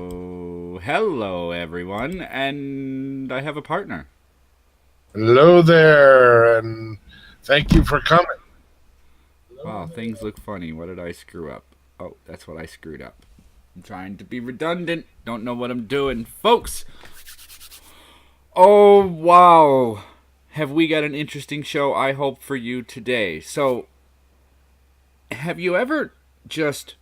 Oh, hello everyone, and I have a partner. Hello there, and thank you for coming. Wow, things look funny. What did I screw up? Oh, that's what I screwed up. I'm trying to be redundant. Don't know what I'm doing. Folks, oh wow. Have we got an interesting show, I hope, for you today. So, have you ever just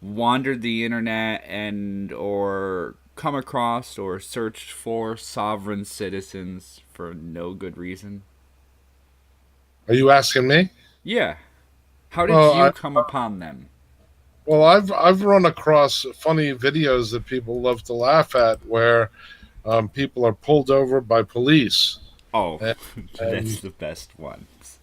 wandered the internet and or come across or searched for sovereign citizens for no good reason? Are you asking me? Yeah. How did Well, you come upon them? I've run across funny videos that people love to laugh at, where people are pulled over by police, Oh, and, that's and the best ones.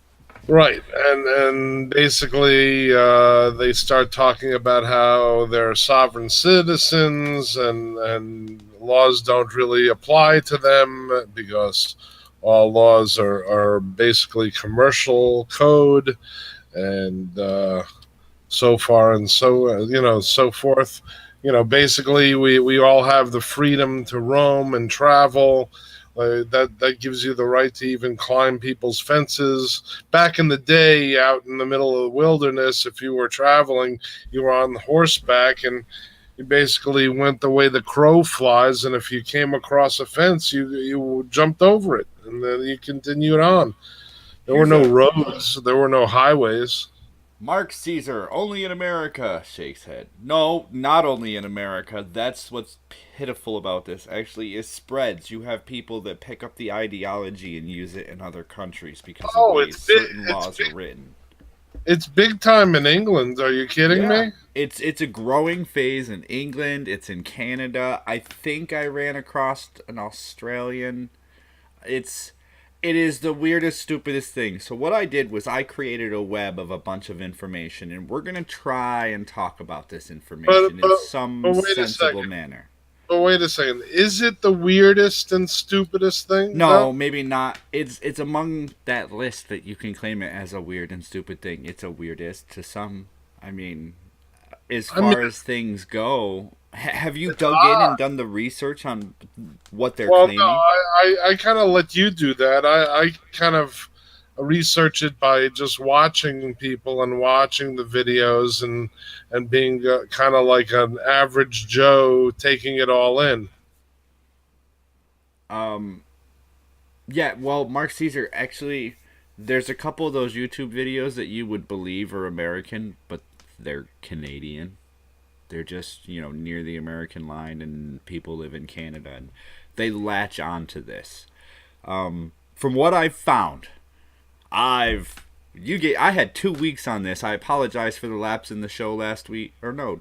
right, and basically they start talking about how they're sovereign citizens, and laws don't really apply to them because all laws are basically commercial code, and so far and so forth. Basically, we all have the freedom to roam and travel. That gives you the right to even climb people's fences. Back in the day, out in the middle of the wilderness, if you were traveling, you were on horseback, and you basically went the way the crow flies. And if you came across a fence, you jumped over it, and then you continued on. There were Here's no a roads. There were no highways. Mark Caesar, only in America, shakes head. No, not only in America. That's what's pitiful about this. Actually, it spreads. You have people that pick up the ideology and use it in other countries because of Oh, ways certain laws are written. it's big time in England. Are you kidding Yeah, me? it's a growing phase in England. It's in Canada. I think I ran across an Australian. It's it is the weirdest, stupidest thing. So what I did was I created a web of a bunch of information, and we're gonna try and talk about this But information in but some but wait a sensible second. manner. But wait a second. Is it the weirdest and stupidest thing No, though? maybe not. It's among that list that you can claim it as a weird and stupid thing. It's a weirdest to some. I mean, as I mean, far as things go, have you it's dug in odd. and done the research on what they're Well, no, claiming? I kind of let you do that. I kind of research it by just watching people and watching the videos, and being kind of like an average Joe taking it all in. Um, yeah, well, Mark Caesar, actually, there's a couple of those YouTube videos that you would believe are American, but they're Canadian. They're just, near the American line, and people live in Canada, and they latch onto this. From what I've found, I had 2 weeks on this. I apologize for the lapse in the show last week. Or no,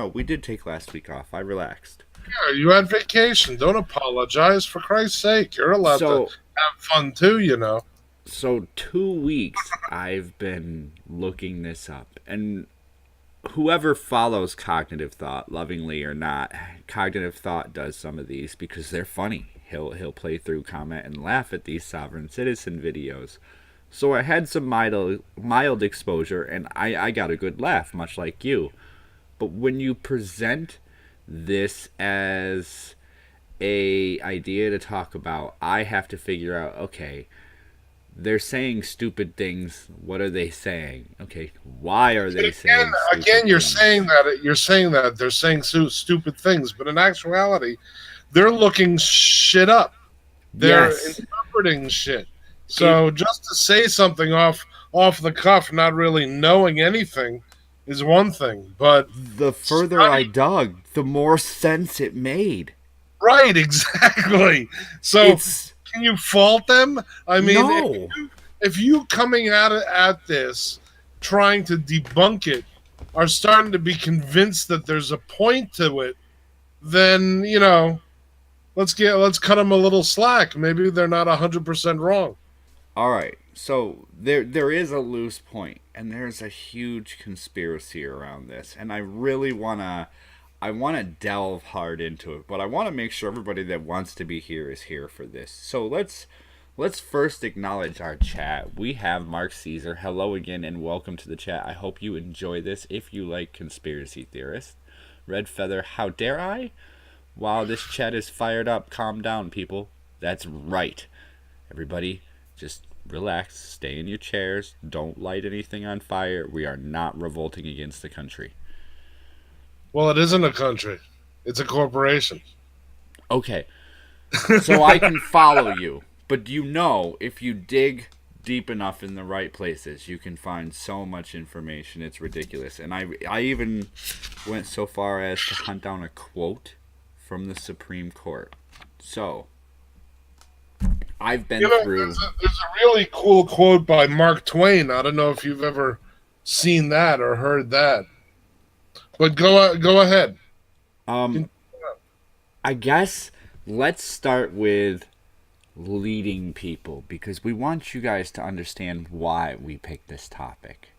we did take last week off. I relaxed. Yeah, you had vacation. Don't apologize, for Christ's sake. You're allowed to So have fun too. so 2 weeks I've been looking this up, and whoever follows cognitive thought, lovingly or not, cognitive thought does some of these because they're funny. He'll play through, comment, and laugh at these sovereign citizen videos. So I had some mild exposure, and I got a good laugh, much like you. But when you present this as a idea to talk about, I have to figure out, okay, they're saying stupid things. What are they saying? Okay, why are But they saying again, stupid you're saying things? that they're saying stupid things, but in actuality, they're looking shit up. They're Yes. interpreting shit. It So just to say something off the cuff, not really knowing anything, is one thing. But The further I study, dug, the more sense it made. right? Exactly. So It's can you fault them? I mean, no. if you coming at this trying to debunk it are starting to be convinced that there's a point to it, then let's cut them a little slack. Maybe they're not 100% wrong. All right. So there is a loose point, and there's a huge conspiracy around this, and I wanna delve hard into it, but I want to make sure everybody that wants to be here is here for this. So let's first acknowledge our chat. We have Mark Caesar. Hello again, and welcome to the chat. I hope you enjoy this. If you like conspiracy theorists, Red Feather, how dare I? Wow, this chat is fired up. Calm down, people. That's right. Everybody, just relax. Stay in your chairs. Don't light anything on fire. We are not revolting against the country. Well, it isn't a country; it's a corporation. Okay, so I can follow you. But you know, if you dig deep enough in the right places, you can find so much information. It's ridiculous. And I even went so far as to hunt down a quote from the Supreme Court. So, I've You been know, through. there's a really cool quote by Mark Twain. I don't know if you've ever seen that or heard that, but go ahead. Um, I guess let's start with leading people because we want you guys to understand why we picked this topic.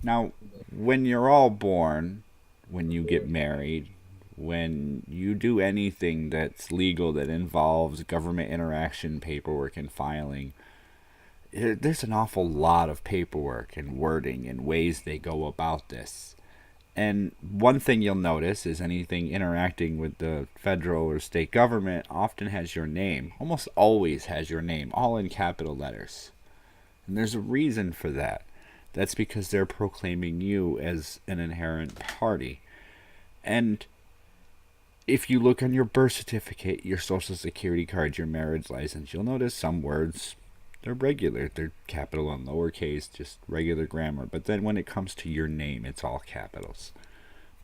Now, when you're all born, when you get married, when you do anything that's legal that involves government interaction, paperwork, and filing, there's an awful lot of paperwork and wording and ways they go about this. And one thing you'll notice is anything interacting with the federal or state government often has your name, almost always has your name, all in capital letters. And there's a reason for that. That's because they're proclaiming you as an inherent party. And if you look on your birth certificate, your social security card, your marriage license, you'll notice some words, they're regular. They're capital and lowercase, just regular grammar. But then when it comes to your name, it's all capitals.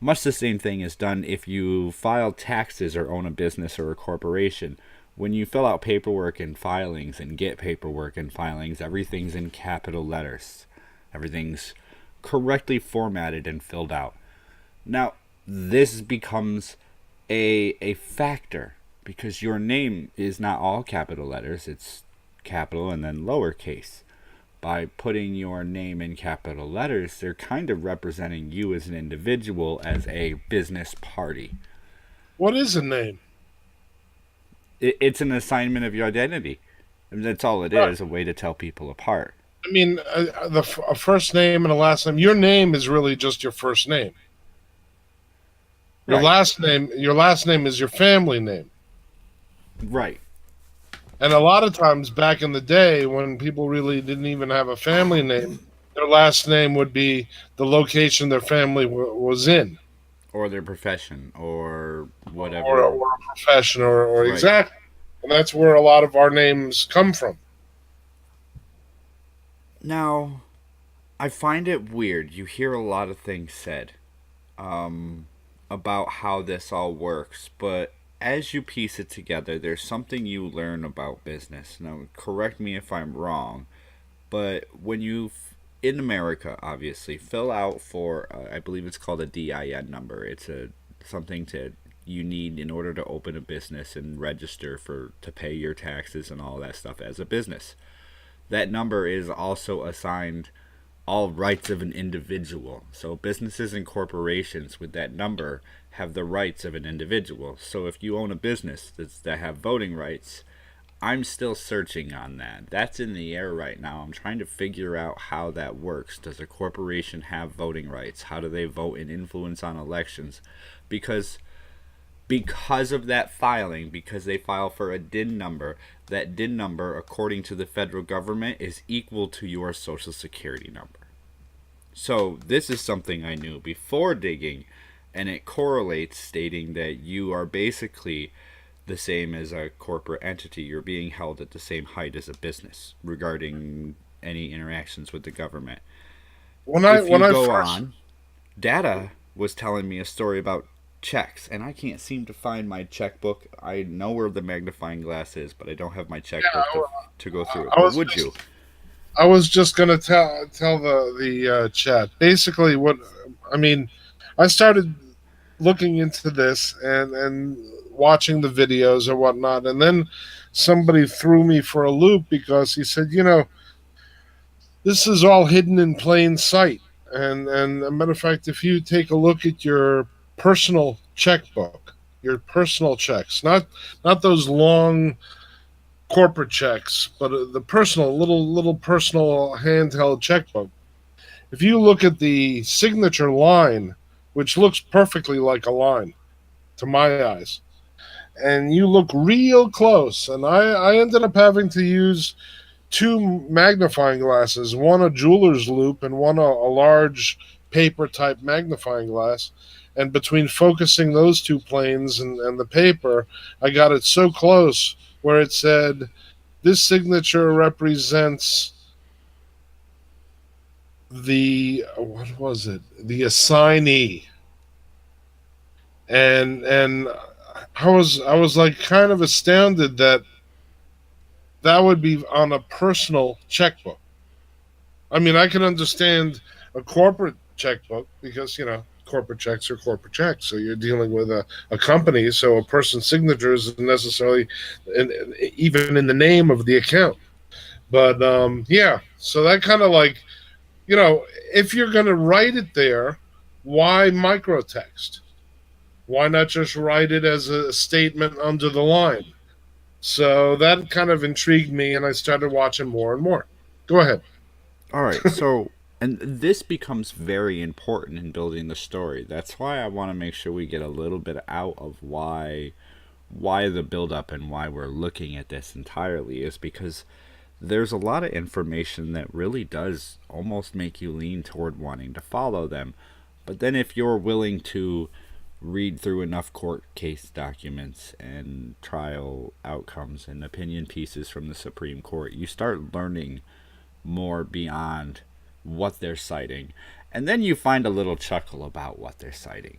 Much the same thing is done if you file taxes or own a business or a corporation. When you fill out paperwork and filings and get paperwork and filings, everything's in capital letters. Everything's correctly formatted and filled out. Now, this becomes a factor because your name is not all capital letters, it's capital and then lowercase. By putting your name in capital letters, they're kind of representing you as an individual, as a business party. What is a name? It's an assignment of your identity. I mean, that's all it Right. is, a way to tell people apart. I mean, a first name and a last name. Your name is really just your first name. Right, Your last name is your family name. right. And a lot of times back in the day when people really didn't even have a family name, their last name would be the location their family was in, Or their profession, or whatever. or a profession, or Right. exactly. And that's where a lot of our names come from. Now, I find it weird. You hear a lot of things said about how this all works, but as you piece it together, there's something you learn about business. Now, correct me if I'm wrong, but when you, in America, obviously, fill out for, I believe it's called a DIN number. It's a something to you need in order to open a business and register for to pay your taxes and all that stuff as a business. That number is also assigned all rights of an individual. So businesses and corporations with that number have the rights of an individual. So if you own a business that have voting rights, I'm still searching on that. That's in the air right now. I'm trying to figure out how that works. Does a corporation have voting rights? How do they vote and influence on elections? Because of that filing, because they file for a DIN number, that DIN number, according to the federal government, is equal to your social security number. So this is something I knew before digging, and it correlates, stating that you are basically the same as a corporate entity. You're being held at the same height as a business regarding any interactions with the government. If When you I go first on, Data was telling me a story about checks, and I can't seem to find my checkbook. I know where the magnifying glass is, but I don't have my checkbook to go through it. I But was would you? I was just gonna tell the chat basically what I mean. I started looking into this and watching the videos or whatnot, and then somebody threw me for a loop because he said, this is all hidden in plain sight. And a matter of fact, if you take a look at your personal checkbook, your personal checks, not those long corporate checks, but the personal little personal handheld checkbook. If you look at the signature line, which looks perfectly like a line to my eyes, and you look real close. And I ended up having to use two magnifying glasses, one a jeweler's loop and one a large paper type magnifying glass. And between focusing those two planes and the paper, I got it so close where it said, this signature represents the, what was it? The assignee. And I was like kind of astounded that that would be on a personal checkbook. I mean, I can understand a corporate checkbook because, corporate checks are corporate checks. So you're dealing with a company. So a person's signature isn't necessarily even in the name of the account. But yeah, so that kind of like, if you're going to write it there, why microtext? Why not just write it as a statement under the line? So that kind of intrigued me, and I started watching more and more. Go ahead. All right, so and this becomes very important in building the story. That's why I want to make sure we get a little bit out of why the build up and why we're looking at this entirely is because there's a lot of information that really does almost make you lean toward wanting to follow them. But then if you're willing to read through enough court case documents and trial outcomes and opinion pieces from the Supreme Court, you start learning more beyond what they're citing. And then you find a little chuckle about what they're citing.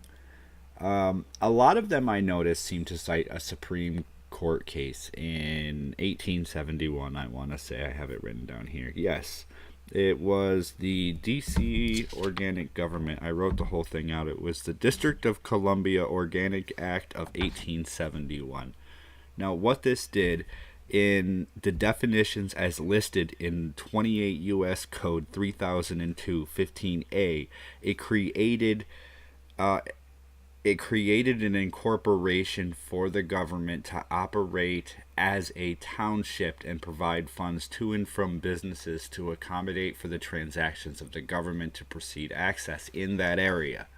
A lot of them I noticed seem to cite a Supreme Court case in 1871. I want to say I have it written down here. Yes, it was the D.C. Organic Government. I wrote the whole thing out. It was the District of Columbia Organic Act of 1871. Now, what this did in the definitions as listed in 28 U.S. Code 3002 15A, it created uh, it created an incorporation for the government to operate as a township and provide funds to and from businesses to accommodate for the transactions of the government to proceed access in that area.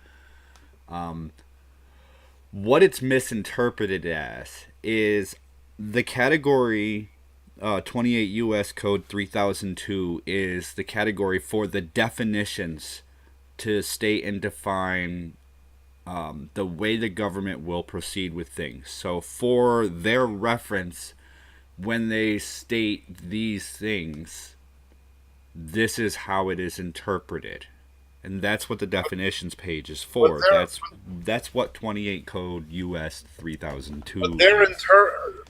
What it's misinterpreted as is the category 28 U.S. Code 3002 is the category for the definitions to state and define the way the government will proceed with things. So, for their reference, when they state these things, this is how it is interpreted. And that's what the definitions page is But for. their That's what 28 Code US but 3002 their is.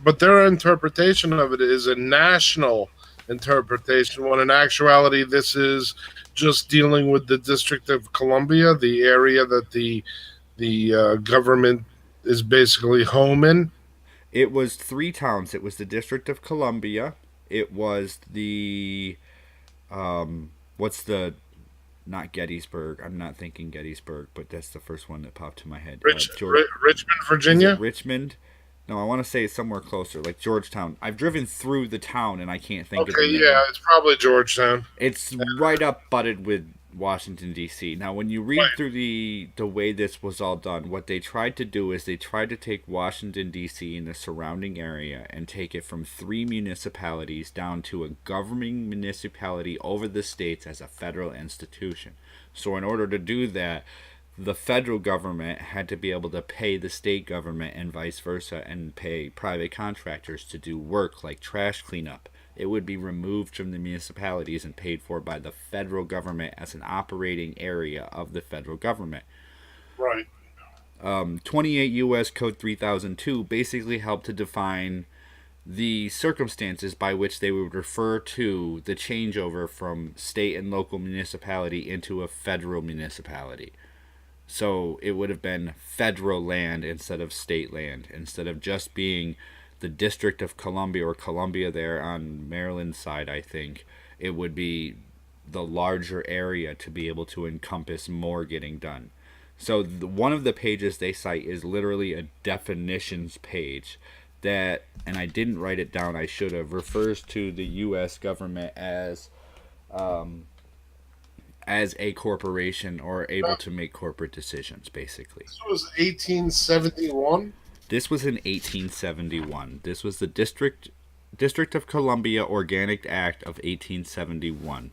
but their interpretation of it is a national interpretation. When in actuality, this is just dealing with the District of Columbia, the area that the government is basically home in. It was three towns. It was the District of Columbia. It was the what's the not Gettysburg. I'm not thinking Gettysburg, but that's the first one that popped to my head. George, Richmond, is it Virginia. Richmond? No, I want to say it's somewhere closer, like Georgetown. I've driven through the town and I can't think of the Okay, name. yeah, it's probably Georgetown. It's right up butted with Washington D.C. Now, when you read Right, through the way this was all done, what they tried to do is they tried to take Washington D.C. and the surrounding area and take it from three municipalities down to a governing municipality over the states as a federal institution. So, in order to do that, the federal government had to be able to pay the state government and vice versa and pay private contractors to do work like trash cleanup. It would be removed from the municipalities and paid for by the federal government as an operating area of the federal government. right. 28 U.S. Code 3002 basically helped to define the circumstances by which they would refer to the changeover from state and local municipality into a federal municipality. So it would have been federal land instead of state land, instead of just being the District of Columbia or Columbia there on Maryland's side, I think. It would be the larger area to be able to encompass more getting done. So one of the pages they cite is literally a definitions page that, and I didn't write it down, I should have, refers to the U.S. government as a corporation or able to make corporate decisions, basically. This was 1871. This was in 1871. This was the District of Columbia Organic Act of 1871.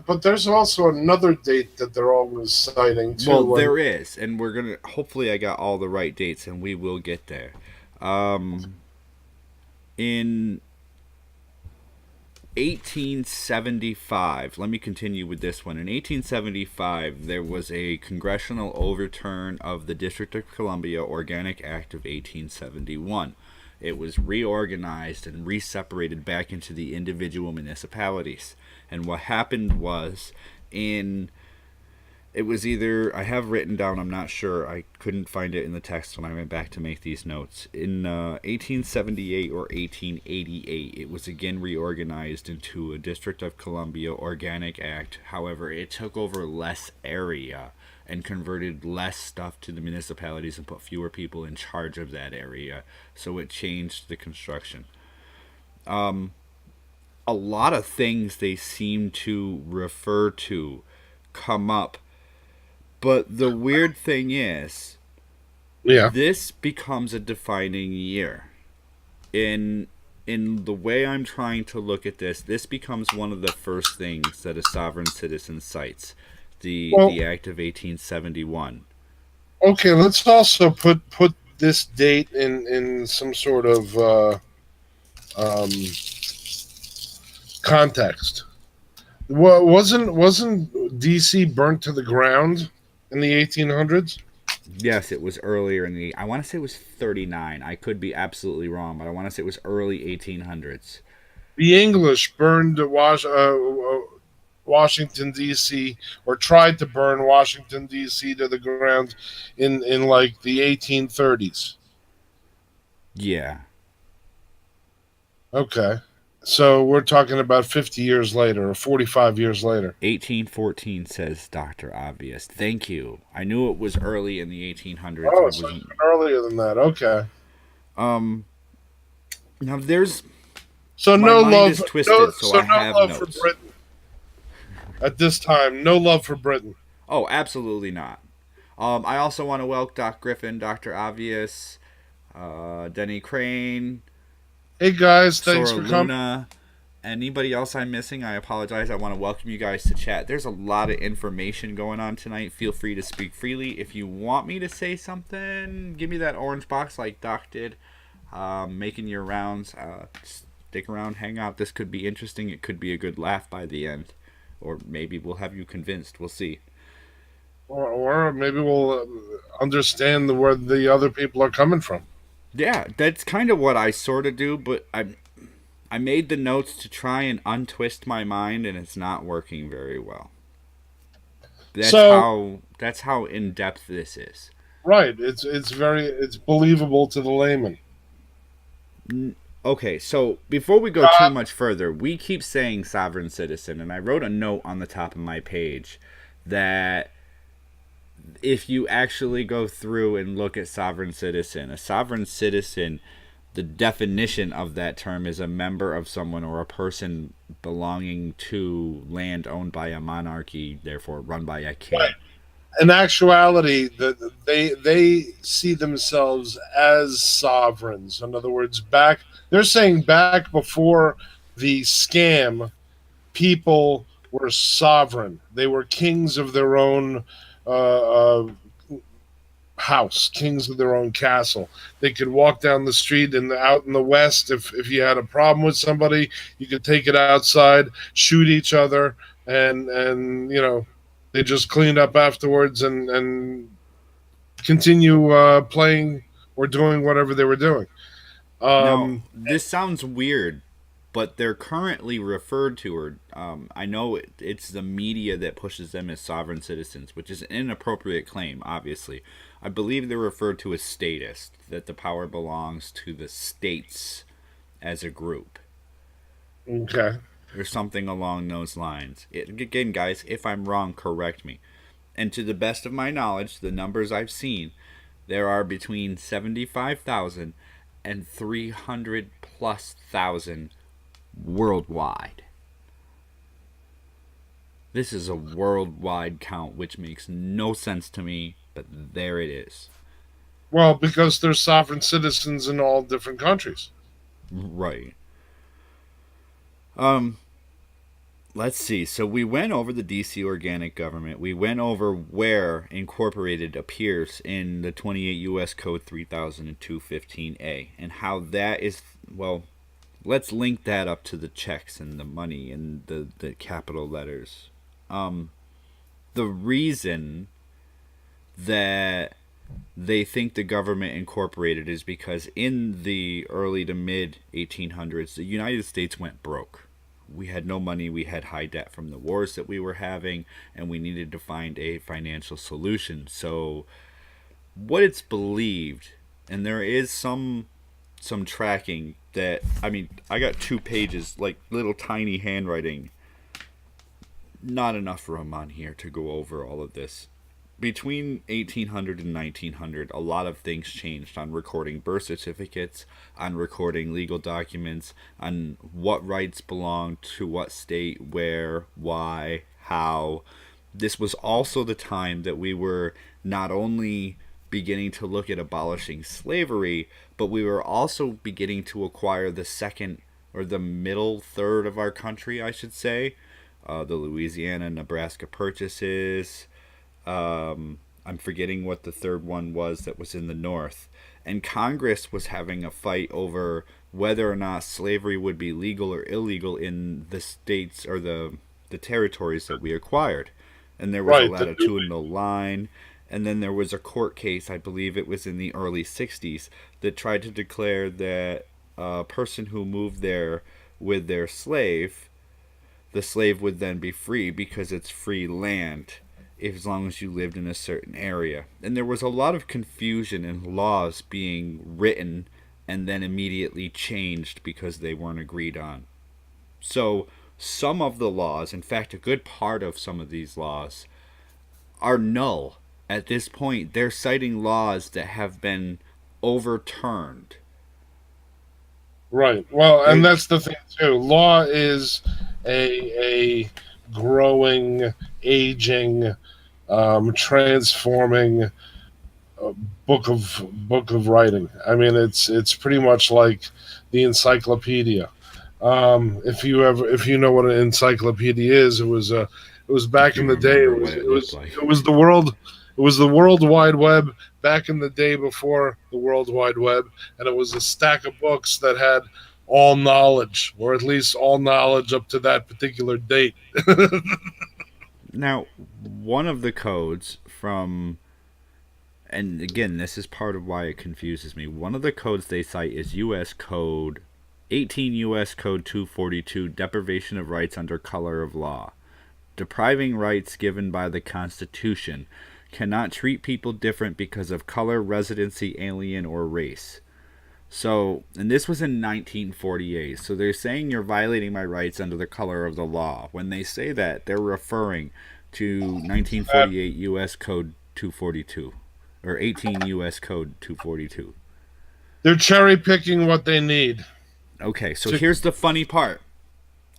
But there's also another date that they're always citing Well, too. there is, and we're gonna. Hopefully, I got all the right dates, and we will get there. In 1875, let me continue with this one. In 1875, there was a congressional overturn of the District of Columbia Organic Act of 1871. It was reorganized and reseparated back into the individual municipalities. And what happened was, in it was either, I have written down, I'm not sure, I couldn't find it in the text when I went back to make these notes. In 1878 or 1888, it was again reorganized into a District of Columbia Organic Act. However, it took over less area and converted less stuff to the municipalities and put fewer people in charge of that area. So it changed the construction. A lot of things they seem to refer to come up. But the weird thing is, Yeah. this becomes a defining year. In the way I'm trying to look at this, this becomes one of the first things that a sovereign citizen cites. Well, The Act of 1871. okay. Let's also put this date in some sort of um, context. Wasn't DC burnt to the ground in the 1800s? Yes, it was earlier in the. I want to say it was 39. I could be absolutely wrong, but I want to say it was early 1800s. The English burned Washington D.C. or tried to burn Washington D.C. to the ground in like the 1830s. Yeah. Okay, so we're talking about 50 years later or 45 years later. 1814 says Dr. Obvious. Thank you. I knew it was early in the 1800s. I Oh, so was even earlier than that. Okay. um now there's So my no mind love, is twisted, so I no have love for notes. Britain at this time. No love for Britain. Oh, absolutely not. I also want to welcome Doc Griffin, Dr. Obvious, Denny Crane, Hey guys, thanks Sora for coming. Luna. Anybody else I'm missing, I apologize. I want to welcome you guys to chat. There's a lot of information going on tonight. Feel free to speak freely. If you want me to say something, give me that orange box like Doc did. Making your rounds. Stick around, hang out. This could be interesting. It could be a good laugh by the end. Or maybe we'll have you convinced. We'll see. Or maybe we'll understand where the other people are coming from. Yeah, that's kind of what I sort of do, but I made the notes to try and untwist my mind, and it's not working very well. So That's how in depth this is. right, it's believable to the layman. Okay, so before we go too much further, we keep saying sovereign citizen, and I wrote a note on the top of my page that if you actually go through and look at sovereign citizen, a sovereign citizen, the definition of that term is a member of someone or a person belonging to land owned by a monarchy, therefore run by a king. Right. In actuality, they see themselves as sovereigns. In other words, they're saying back before the scam, people were sovereign. They were kings of their own house, kings of their own castle. They could walk down the street and out in the West. If you had a problem with somebody, you could take it outside, shoot each other, and they just cleaned up afterwards and continue playing or doing whatever they were doing. Now, Um, this sounds weird, but they're currently referred to, or I know it's the media that pushes them as sovereign citizens, which is an inappropriate claim, obviously. I believe they're referred to as statists, that the power belongs to the states as a group, okay. or something along those lines. Again, guys, if I'm wrong, correct me. And to the best of my knowledge, the numbers I've seen, there are between 75,000 and 300 plus thousand worldwide. This is a worldwide count, which makes no sense to me, but there it is. Well, because there's sovereign citizens in all different countries. Right. Um, let's see. So we went over the DC organic government. We went over where incorporated appears in the 28 U.S. Code 3002-15A and how that is, well, let's link that up to the checks and the money and the capital letters. Um, the reason that they think the government incorporated is because in the early to mid 1800s, the United States went broke. We had no money, we had high debt from the wars that we were having, and we needed to find a financial solution. So, what it's believed, and there is some tracking that, I mean, I got 2 pages, like little tiny handwriting, not enough room on here to go over all of this. Between 1800 and 1900, a lot of things changed on recording birth certificates, on recording legal documents, on what rights belonged to what state, where, why, how. This was also the time that we were not only beginning to look at abolishing slavery, but we were also beginning to acquire the second or the middle third of our country, I should say. The Louisiana, Nebraska purchases, I'm forgetting what the third one was that was in the north. And Congress was having a fight over whether or not slavery would be legal or illegal in the states or the territories that we acquired. And there was a Right. latitudinal line. And then there was a court case, I believe it was in the early 60s, that tried to declare that a person who moved there with their slave, the slave would then be free because it's free land as long as you lived in a certain area. And there was a lot of confusion in laws being written and then immediately changed because they weren't agreed on. So, some of the laws, in fact, a good part of some of these laws, are null. At this point, they're citing laws that have been overturned. Right. Well, and They're that's the thing too. Law is a growing, aging, transforming uh, book of writing. I mean, it's pretty much like the encyclopedia. If you know what an encyclopedia is, it was if back you in the day. remember what it looked like. It was the world. It was the World Wide Web back in the day before the World Wide Web, and it was a stack of books that had all knowledge, or at least all knowledge up to that particular date. Now, one of the codes from, and again, this is part of why it confuses me. One of the codes they cite is U.S. Code 18 U.S. Code 242, deprivation of rights under color of law. Depriving rights given by the Constitution cannot treat people different because of color, residency, alien, or race. So, and this was in 1948. So they're saying you're violating my rights under the color of the law. When they say that, they're referring to Uh, 1948 U.S. Code 242 or 18 U.S. Code 242. they're cherry picking what they need. Okay, so To, here's the funny part.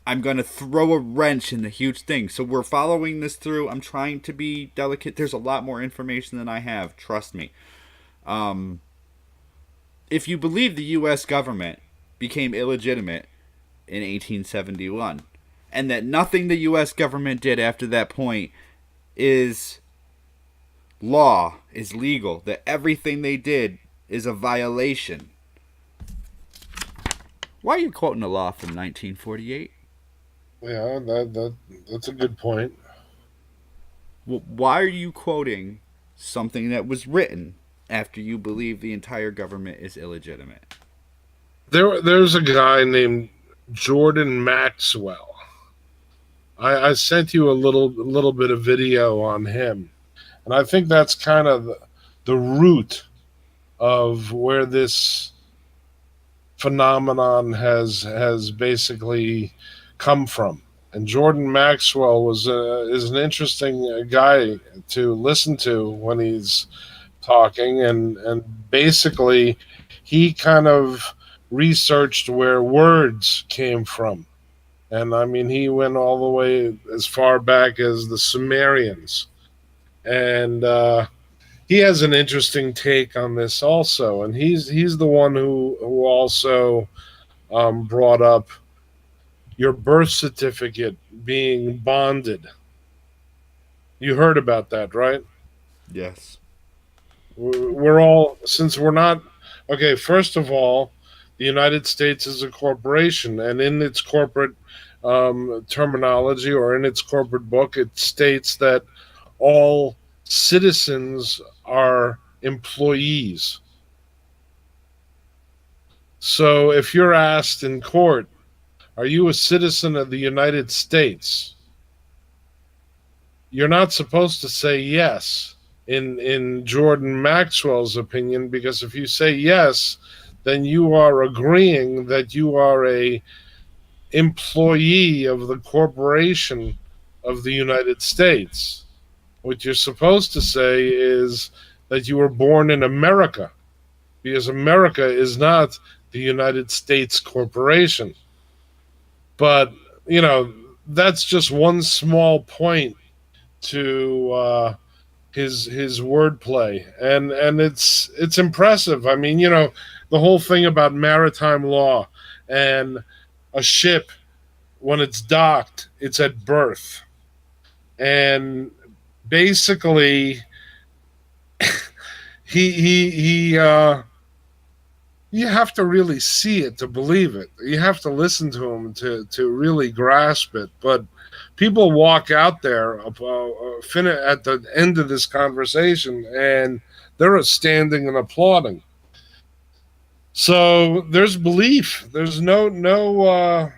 I'm going to throw a wrench in the huge thing. So we're following this through. I'm trying to be delicate. There's a lot more information than I have. Trust me. Um, if you believe the U.S. government became illegitimate in 1871, and that nothing the U.S. government did after that point is law, is legal, that everything they did is a violation, why are you quoting a law from 1948? yeah, that's a good point. Why are you quoting something that was written after you believe the entire government is illegitimate? There's a guy named Jordan Maxwell. I sent you a little bit of video on him, and I think that's kind of the root of where this phenomenon has basically come from. And Jordan Maxwell is an interesting guy to listen to when he's talking, and basically he kind of researched where words came from. And I mean, he went all the way as far back as the Sumerians. And he has an interesting take on this also, and he's the one who also brought up your birth certificate being bonded. You heard about that, right? Yes. We're all, since we're not, okay, first of all, the United States is a corporation, and in its corporate terminology, or in its corporate book, it states that all citizens are employees. So if you're asked in court, are you a citizen of the United States? You're not supposed to say yes in Jordan Maxwell's opinion, because if you say yes, then you are agreeing that you are a employee of the corporation of the United States. What you're supposed to say is that you were born in America, because America is not the United States corporation. But, you know, that's just one small point to his wordplay, and it's impressive. I mean, the whole thing about maritime law, and a ship, when it's docked, it's at berth, and basically he you have to really see it to believe it. You have to listen to him to really grasp it. But people walk out there at the end of this conversation, and they're standing and applauding. So there's belief. There's no no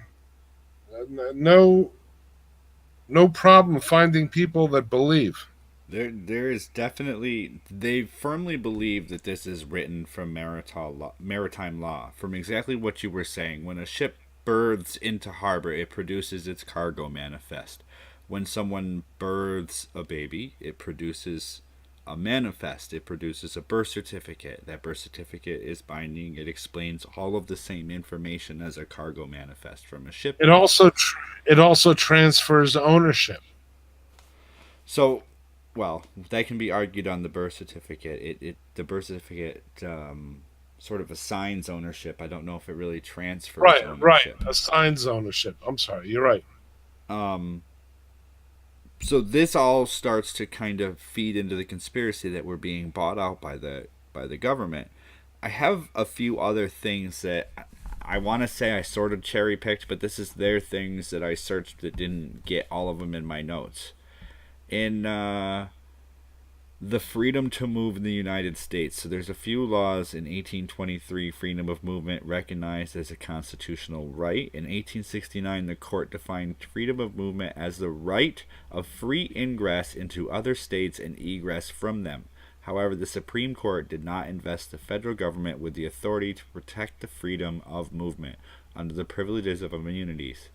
problem finding people that believe. There is definitely, they firmly believe that this is written from maritime law, from exactly what you were saying. When a ship berths into harbor, it produces its cargo manifest. When someone births a baby, it produces a manifest. It produces a birth certificate. That birth certificate is binding. It explains all of the same information as a cargo manifest from a It shipment. also it also transfers ownership. So, well, that can be argued on the birth certificate. The birth certificate sort of assigns ownership. I don't know if it really transfers Right. ownership. Assigns ownership. I'm sorry. You're right. Um, so this all starts to kind of feed into the conspiracy that we're being bought out by the government. I have a few other things that I want to say I sort of cherry picked, but this is their things that I searched that didn't get all of them in my notes. In the freedom to move in the United States. So there's a few laws in 1823, freedom of movement recognized as a constitutional right. In 1869, the court defined freedom of movement as the right of free ingress into other states and egress from them. However, the Supreme Court did not invest the federal government with the authority to protect the freedom of movement under the privileges of immunities.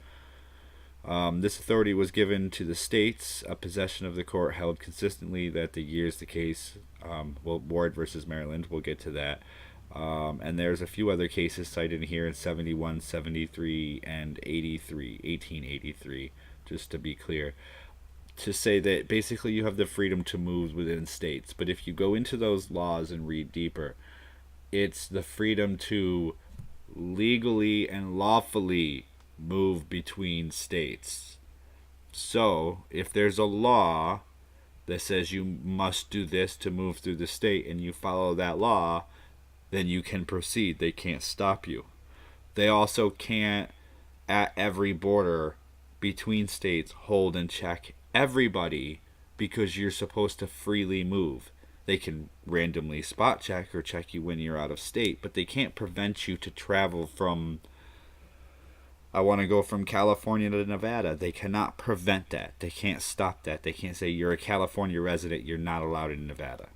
This authority was given to the states, a possession of the court held consistently that the years the case, Ward versus Maryland, we'll get to that. And there's a few other cases cited here in 71, 73, and 83, 1883, just to be clear, to say that basically you have the freedom to move within states. But if you go into those laws and read deeper, it's the freedom to legally and lawfully move between states. So, if there's a law that says you must do this to move through the state and you follow that law, then you can proceed. They can't stop you. They also can't, at every border between states, hold and check everybody because you're supposed to freely move. They can randomly spot check or check you when you're out of state, but they can't prevent you to travel from, I want to go from California to Nevada. They cannot prevent that. They can't stop that. They can't say you're a California resident, you're not allowed in Nevada.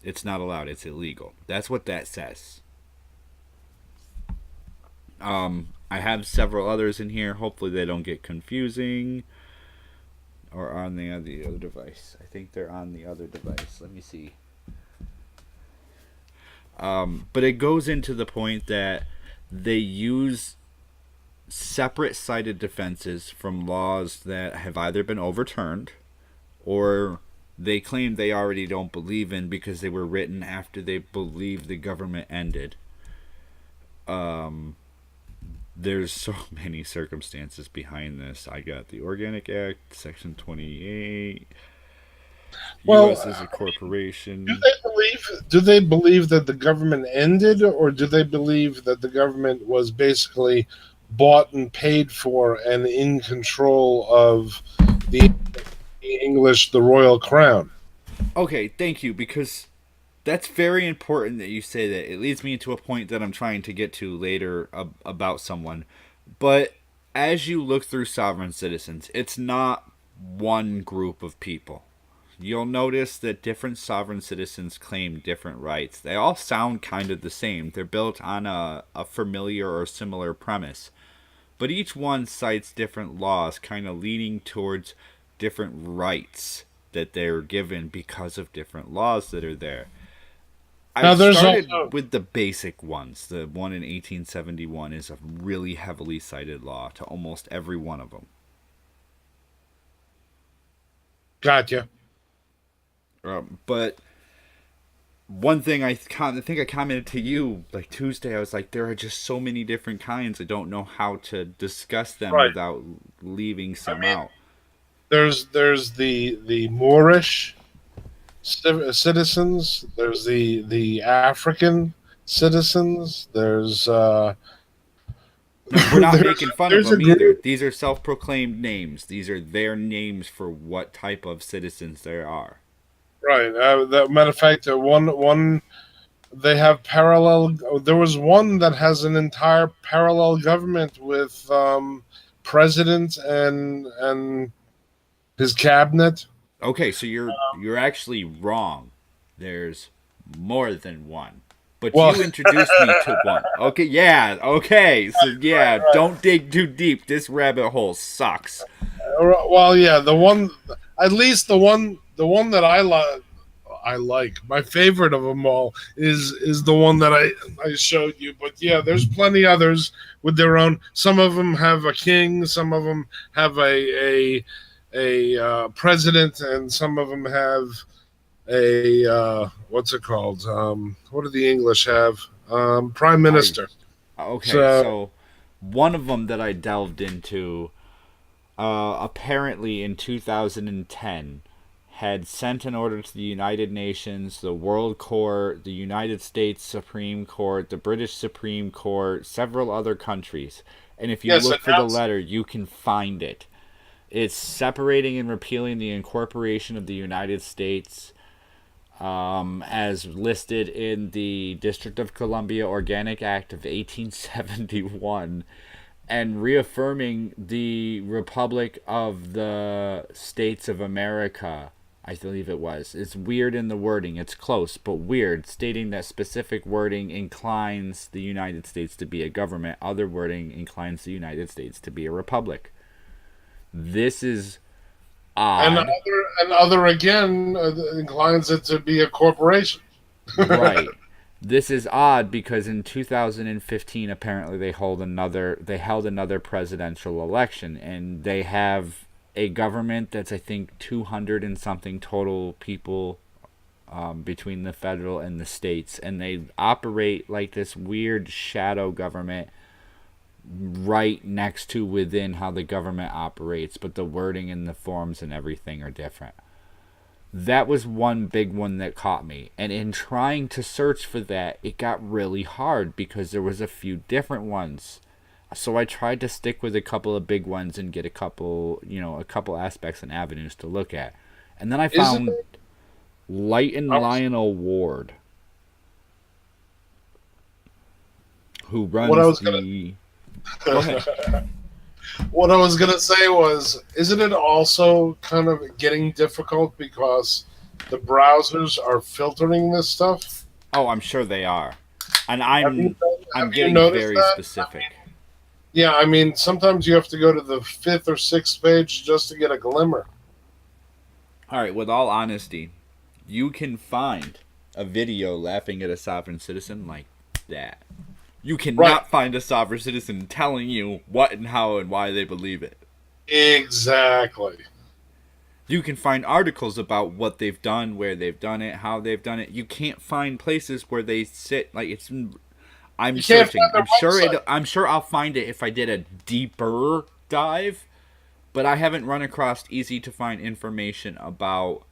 It's not allowed. It's illegal. That's what that says. I have several others in here. Hopefully they don't get confusing. Or on the other device. I think they're on the other device. Let me see. But it goes into the point that they use separate cited defenses from laws that have either been overturned or they claim they already don't believe in because they were written after they believed the government ended. There's so many circumstances behind this. I got the Organic Act, Section 28. Well, U.S. is a do corporation. they believe that the government ended, or do they believe that the government was basically bought and paid for and in control of the English, the royal crown? Okay, thank you, because that's very important that you say that. It leads me to a point that I'm trying to get to later about someone. But as you look through sovereign citizens, it's not one group of people. You'll notice that different sovereign citizens claim different rights. They all sound kind of the same. They're built on a familiar or similar premise. But each one cites different laws, kind of leaning towards different rights that they're given because of different laws that are there. I Now, there's started also with the basic ones. The one in 1871 is a really heavily cited law to almost every one of them. gotcha. But one thing I think I commented to you like Tuesday, I was like, there are just so many different kinds. I don't know how to discuss them Right. without leaving I some mean, out. there's the Moorish citizens. There's the African citizens. There's No, we're not there's making fun of there's a them either. group. These are self-proclaimed names. These are their names for what type of citizens there are. Right. That matter of fact, one they have parallel. There was one that has an entire parallel government with president and his cabinet. Okay, so you're actually wrong. There's more than one. But Well, you introduced me to one. Okay, yeah, okay. So yeah, right. don't dig too deep. This rabbit hole sucks. Well, yeah, the one, at least the one that I like. My favorite of them all is the one that I showed you. But yeah, there's plenty others with their own. Some of them have a king, some of them have a president, and some of them have a what's it called? What do the English have? Prime I minister. okay, So so one of them that I delved into apparently in 2010 had sent an order to the United Nations, the World Court, the United States Supreme Court, the British Supreme Court, several other countries. And if you yes, look for the announce. letter, you can find it. It's separating and repealing the incorporation of the United States as listed in the District of Columbia Organic Act of 1871 and reaffirming the Republic of the States of America. I believe it was. It's weird in the wording. It's close, but weird, stating that specific wording inclines the United States to be a government. Other wording inclines the United States to be a republic. This is odd. And other again inclines it to be a corporation. Right. This is odd because in 2015 apparently they held another presidential election and they have a government that's I think 200 and something total people between the federal and the states, and they operate like this weird shadow government right next to within how the government operates, but the wording and the forms and everything are different. That was one big one that caught me, and in trying to search for that it got really hard because there was a few different ones. So I tried to stick with a couple of big ones and get a couple aspects and avenues to look at, and then I Isn't found it? Lighton I was, Lionel Ward, who what I runs was the go ahead. gonna what I was gonna say was, isn't it also kind of getting difficult because the browsers are filtering this stuff? Oh, I'm sure they are, and Have you I'm have you getting noticed very that? specific. Yeah, I mean, sometimes you have to go to the fifth or sixth page just to get a glimmer. All right, with all honesty, you can find a video laughing at a sovereign citizen like that. You Right, cannot find a sovereign citizen telling you what and how and why they believe it. exactly. You can find articles about what they've done, where they've done it, how they've done it. You can't find places where they sit. Like it's. I'm You can't searching. find their website. I'm sure I'll find it if I did a deeper dive. But I haven't run across easy to find information about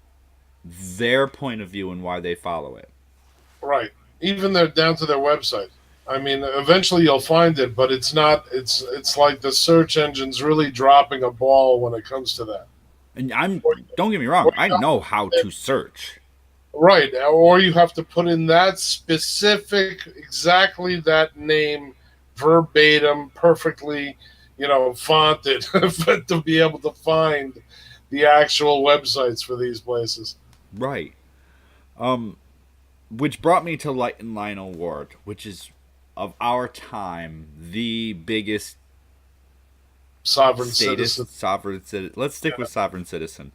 their point of view and why they follow it. Right. Even they're down to their website. I mean, eventually you'll find it, but it's not. It's like the search engine's really dropping a ball when it comes to that. And I'm Or, don't get me or wrong, I you have know to how put in, to search. right, or you have to put in that specific, exactly that name, verbatim, perfectly, fonted, to be able to find the actual websites for these places. Right. Um which brought me to Light and Lionel Ward, which is of our time the biggest Sovereign statist citizen. sovereign citizen. Let's stick with sovereign citizen.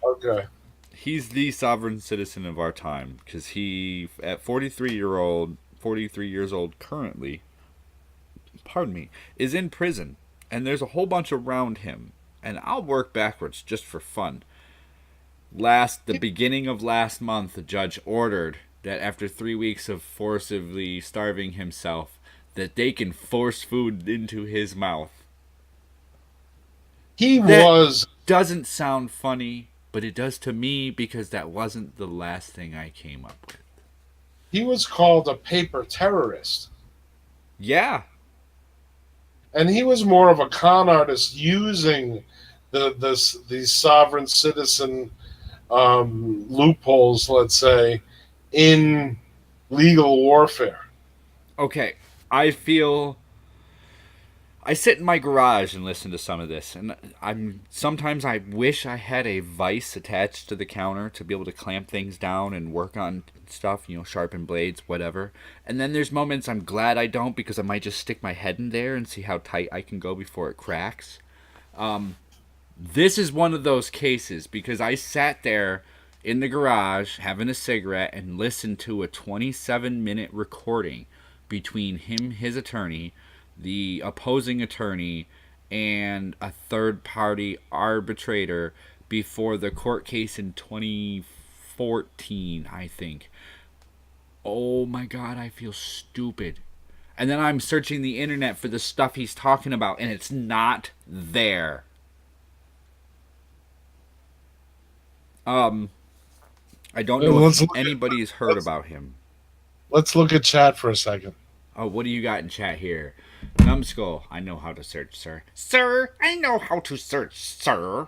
Okay. He's the sovereign citizen of our time because he at 43 years old currently, pardon me, is in prison, and there's a whole bunch around him. And I'll work backwards just for fun. The beginning of last month, the judge ordered that after 3 weeks of forcibly starving himself, that they can force food into his mouth. He That was doesn't sound funny, but it does to me because that wasn't the last thing I came up with. he was called a paper terrorist, Yeah. and he was more of a con artist using these sovereign citizen loopholes, let's say, in legal warfare. Okay. I feel I sit in my garage and listen to some of this, and I wish I had a vise attached to the counter to be able to clamp things down and work on stuff, sharpen blades, whatever. And then there's moments I'm glad I don't because I might just stick my head in there and see how tight I can go before it cracks. This is one of those cases because I sat there in the garage having a cigarette and listened to a 27-minute recording between him, his attorney, the opposing attorney, and a third party arbitrator before the court case in 2014, I think. Oh my god, I feel stupid. And then I'm searching the internet for the stuff he's talking about, and it's not there. I don't know if Let's look at anybody's heard let's, about him. let's look at chat for a second. Oh, what do you got in chat here? Numbskull, I know how to search, sir. Sir, I know how to search, sir.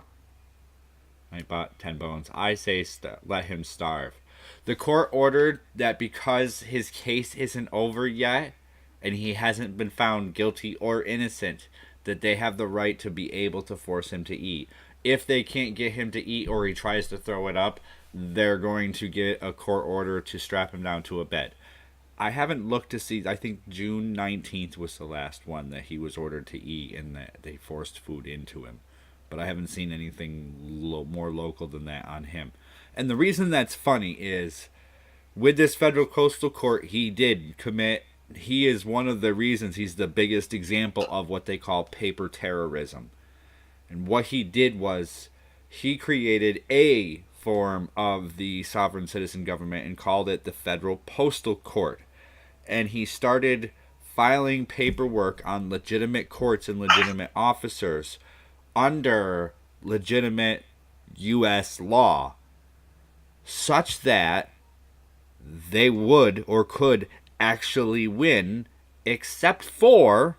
I bought 10 bones. I say let him starve. The court ordered that because his case isn't over yet and he hasn't been found guilty or innocent, that they have the right to be able to force him to eat. If they can't get him to eat or he tries to throw it up, they're going to get a court order to strap him down to a bed. I haven't looked to see. I think June 19th was the last one that he was ordered to eat and that they forced food into him. But I haven't seen anything more local than that on him. And the reason that's funny is with this federal coastal court, he did commit. He is one of the reasons he's the biggest example of what they call paper terrorism. And what he did was he created a form of the sovereign citizen government and called it the Federal Postal Court. And he started filing paperwork on legitimate courts and legitimate officers under legitimate U.S. law, such that they would or could actually win, except for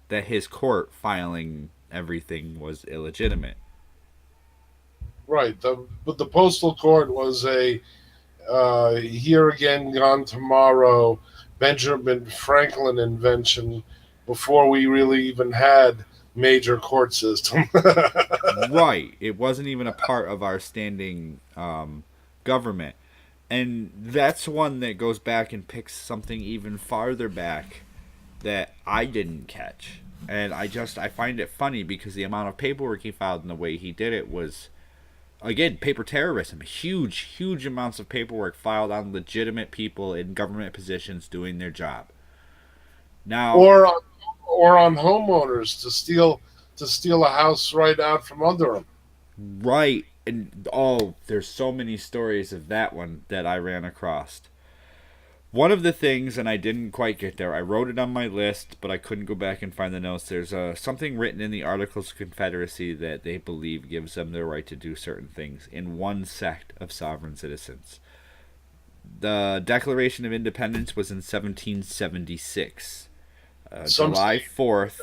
that his court filing everything was illegitimate. Right. But the postal court was a here again, gone tomorrow, Benjamin Franklin invention before we really even had major court system. Right. It wasn't even a part of our standing government. And that's one that goes back and picks something even farther back that I didn't catch. And I find it funny because the amount of paperwork he filed and the way he did it was, again, paper terrorism. Huge amounts of paperwork filed on legitimate people in government positions doing their job. Now, or on, or on homeowners to steal a house right out from under them. right, And oh, there's so many stories of that one that I ran across. One of the things, and I didn't quite get there, I wrote it on my list, but I couldn't go back and find the notes. There's something written in the Articles of Confederacy that they believe gives them the right to do certain things in one sect of sovereign citizens. The Declaration of Independence was in 1776. Some July say 4th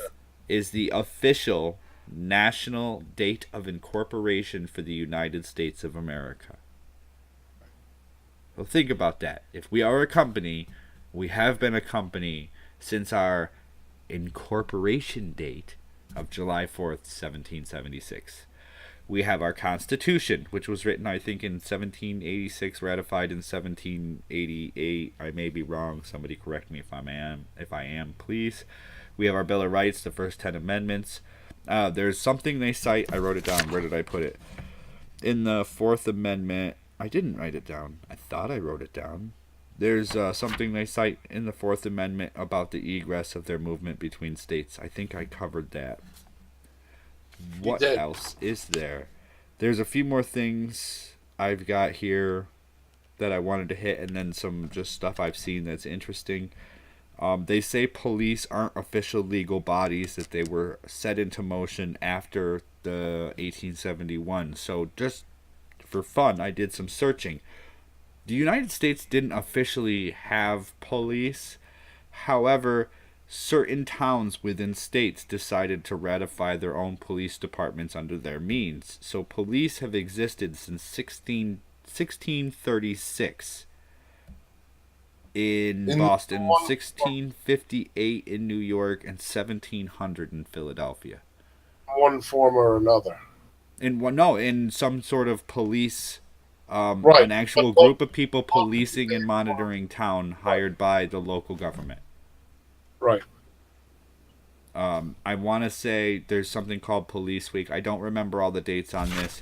is the official national date of incorporation for the United States of America. So think about that. If we are a company, we have been a company since our incorporation date of July 4th, 1776. We have our Constitution, which was written, I think, in 1786, ratified in 1788. I may be wrong. Somebody correct me if I am. If I am, please. We have our Bill of Rights, the first 10 amendments. There's something they cite. I wrote it down. Where did I put it? In the Fourth Amendment. I didn't write it down. I thought I wrote it down. There's something they cite in the Fourth Amendment about the egress of their movement between states. I think I covered that. you What did. else is there? There's a few more things I've got here that I wanted to hit, and then some just stuff I've seen that's interesting. They say police aren't official legal bodies, that they were set into motion after the 1871. So just for fun, I did some searching. The United States didn't officially have police. However, certain towns within states decided to ratify their own police departments under their means. So police have existed since 1636 in In Boston, one 1658 in New York, and 1700 in Philadelphia. one form or another. In one, no, in some sort of police, Right. an But actual local, group of people policing and monitoring town right. hired by the local government. Right. I want to say there's something called Police Week. I don't remember all the dates on this.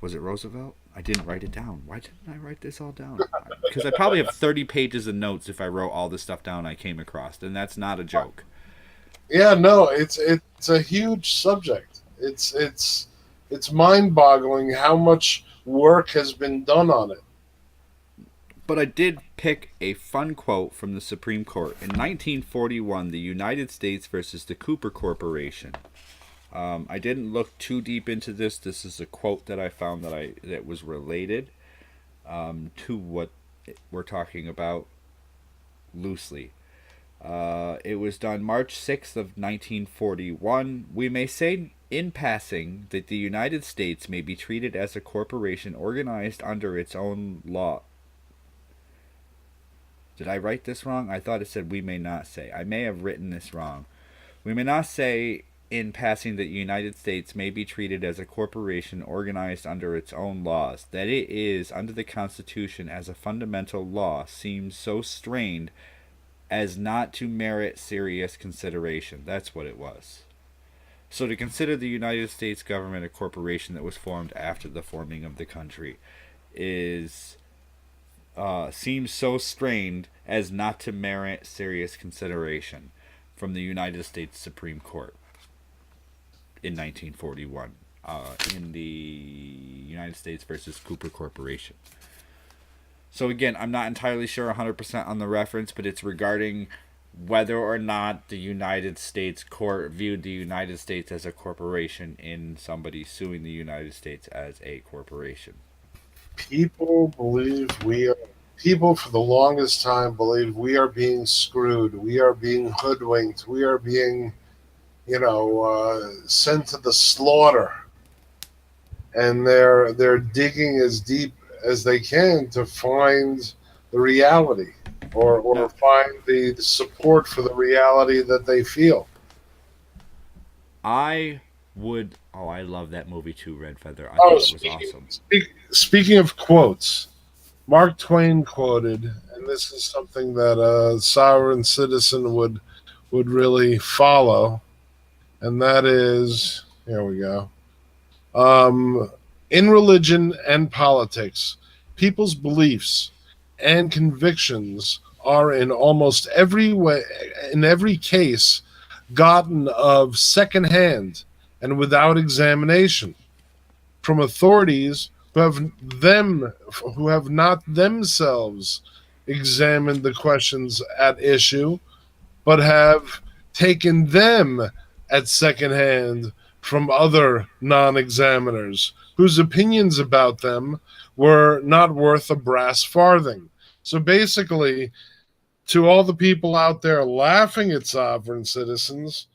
Was it Roosevelt? I didn't write it down. Why didn't I write this all down? Because I probably have 30 pages of notes if I wrote all the stuff down I came across, and that's not a joke. Yeah, no, it's a huge subject. It's mind-boggling how much work has been done on it. But I did pick a fun quote from the Supreme Court. In 1941, the United States versus the Cooper Corporation. I didn't look too deep into this. This is a quote that I found that was related to what we're talking about loosely. It was done March 6th of 1941. We may say in passing that the United States may be treated as a corporation organized under its own law. Did I write this wrong? I thought it said we may not say. I may have written this wrong. We may not say in passing that the United States may be treated as a corporation organized under its own laws. That it is, under the Constitution, as a fundamental law, seems so strained as not to merit serious consideration. That's what it was. So to consider the United States government a corporation that was formed after the forming of the country is seems so strained as not to merit serious consideration from the United States Supreme Court in 1941 in the United States versus Cooper Corporation. So again, I'm not entirely sure 100% on the reference, but it's regarding whether or not the United States court viewed the United States as a corporation in somebody suing the United States as a corporation. People believe we are. People for the longest time believe we are being screwed. We are being hoodwinked. We are being, sent to the slaughter. And they're digging as deep as they can to find the reality, or Now, find the support for the reality that they feel. I would. Oh, I love that movie too, Red Feather. I Oh, thought it was awesome. speaking of quotes, Mark Twain quoted, and this is something that a sovereign citizen would really follow, and that is, here we go. Um, in religion and politics, people's beliefs and convictions are in every case, gotten of second hand and without examination. from authorities who have not themselves examined the questions at issue, but have taken them at second hand from other non-examiners whose opinions about them were not worth a brass farthing. So basically, to all the people out there laughing at sovereign citizens,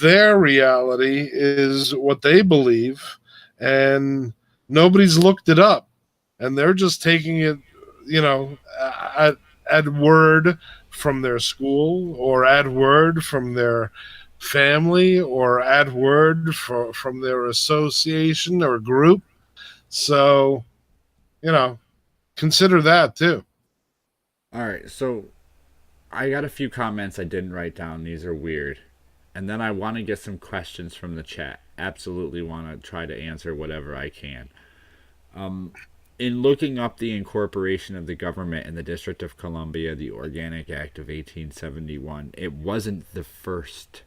their reality is what they believe, and nobody's looked it up, and they're just taking it, you know, at word from their school, or at word from their family, or at word from their association or group. So, you know, consider that too. All right, so I got a few comments I didn't write down. These are weird. And then I want to get some questions from the chat. Absolutely want to try to answer whatever I can. In looking up the incorporation of the government in the District of Columbia, the Organic Act of 1871, it wasn't the first.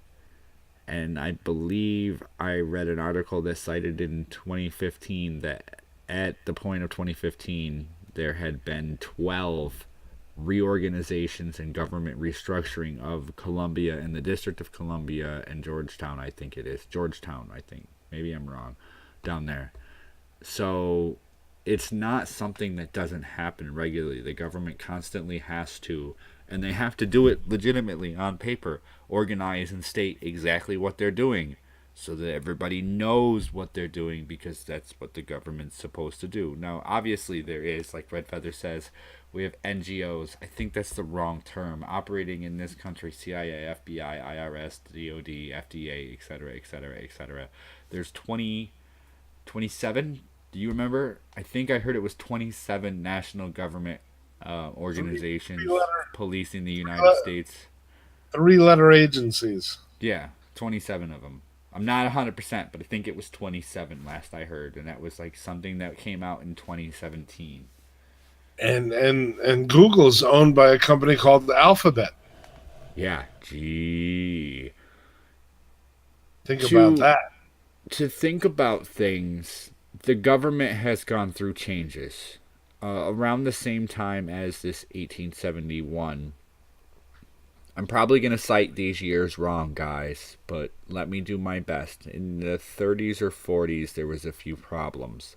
And I believe I read an article that cited in 2015 that at the point of 2015, there had been 12 reorganizations and government restructuring of Columbia and the District of Columbia and Georgetown, I think it is. Georgetown, I think. Maybe I'm wrong. Down there. So it's not something that doesn't happen regularly. The government constantly has to, and they have to do it legitimately on paper, organize and state exactly what they're doing so that everybody knows what they're doing, because that's what the government's supposed to do. Now, obviously, there is, like Red Feather says, we have NGOs. I think that's the wrong term. Operating in this country, CIA, FBI, IRS, DOD, FDA, etc., etc., etc. There's 27. Do you remember? I think I heard it was 27 national government organizations policing the United States. Three-letter agencies. Yeah, 27 of them. I'm not 100%, but I think it was 27 last I heard, and that was like something that came out in 2017. And Google's owned by a company called Alphabet. Yeah, gee. Think about To that. to think about things, the government has gone through changes. Around the same time as this 1871, I'm probably going to cite these years wrong, guys, but let me do my best. In the 30s or 40s, there was a few problems,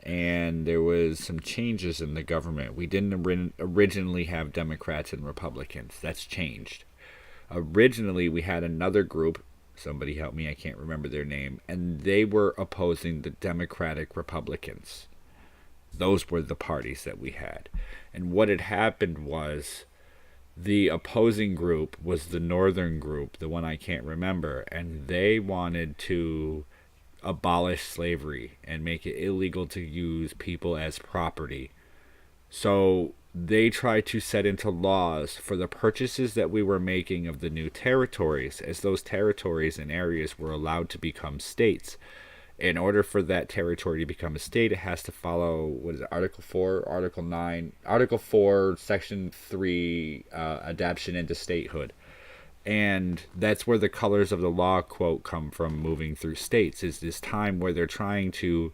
and there was some changes in the government. We didn't originally have Democrats and Republicans. That's changed. Originally, we had another group. Somebody help me, I can't remember their name. And they were opposing the Democratic Republicans. Those were the parties that we had. And what had happened was the opposing group was the northern group, the one I can't remember, and they wanted to abolish slavery and make it illegal to use people as property. So they tried to set into laws for the purchases that we were making of the new territories, as those territories and areas were allowed to become states. In order for that territory to become a state, it has to follow, what is it, Article 4, Article 9, Article 4, Section 3, adaptation into statehood. And that's where the colors of the law quote come from, moving through states, is this time where they're trying to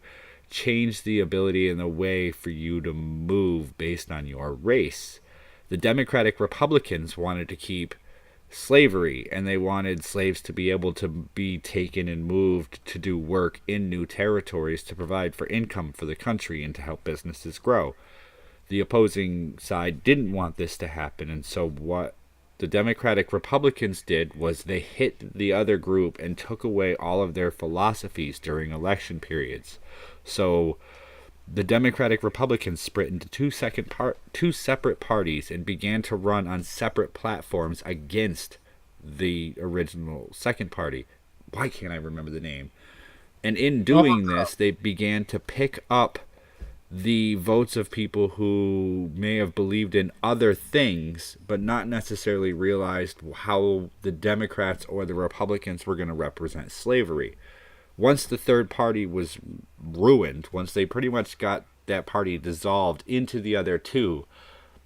change the ability and the way for you to move based on your race. The Democratic Republicans wanted to keep slavery, and they wanted slaves to be able to be taken and moved to do work in new territories to provide for income for the country and to help businesses grow. The opposing side didn't want this to happen, and so what the Democratic Republicans did was they hit the other group and took away all of their philosophies during election periods. So the Democratic Republicans split into two separate parties and began to run on separate platforms against the original second party. Why can't I remember the name? And in doing this, they began to pick up the votes of people who may have believed in other things, but not necessarily realized how the Democrats or the Republicans were going to represent slavery. Once the third party was ruined, once they pretty much got that party dissolved into the other two,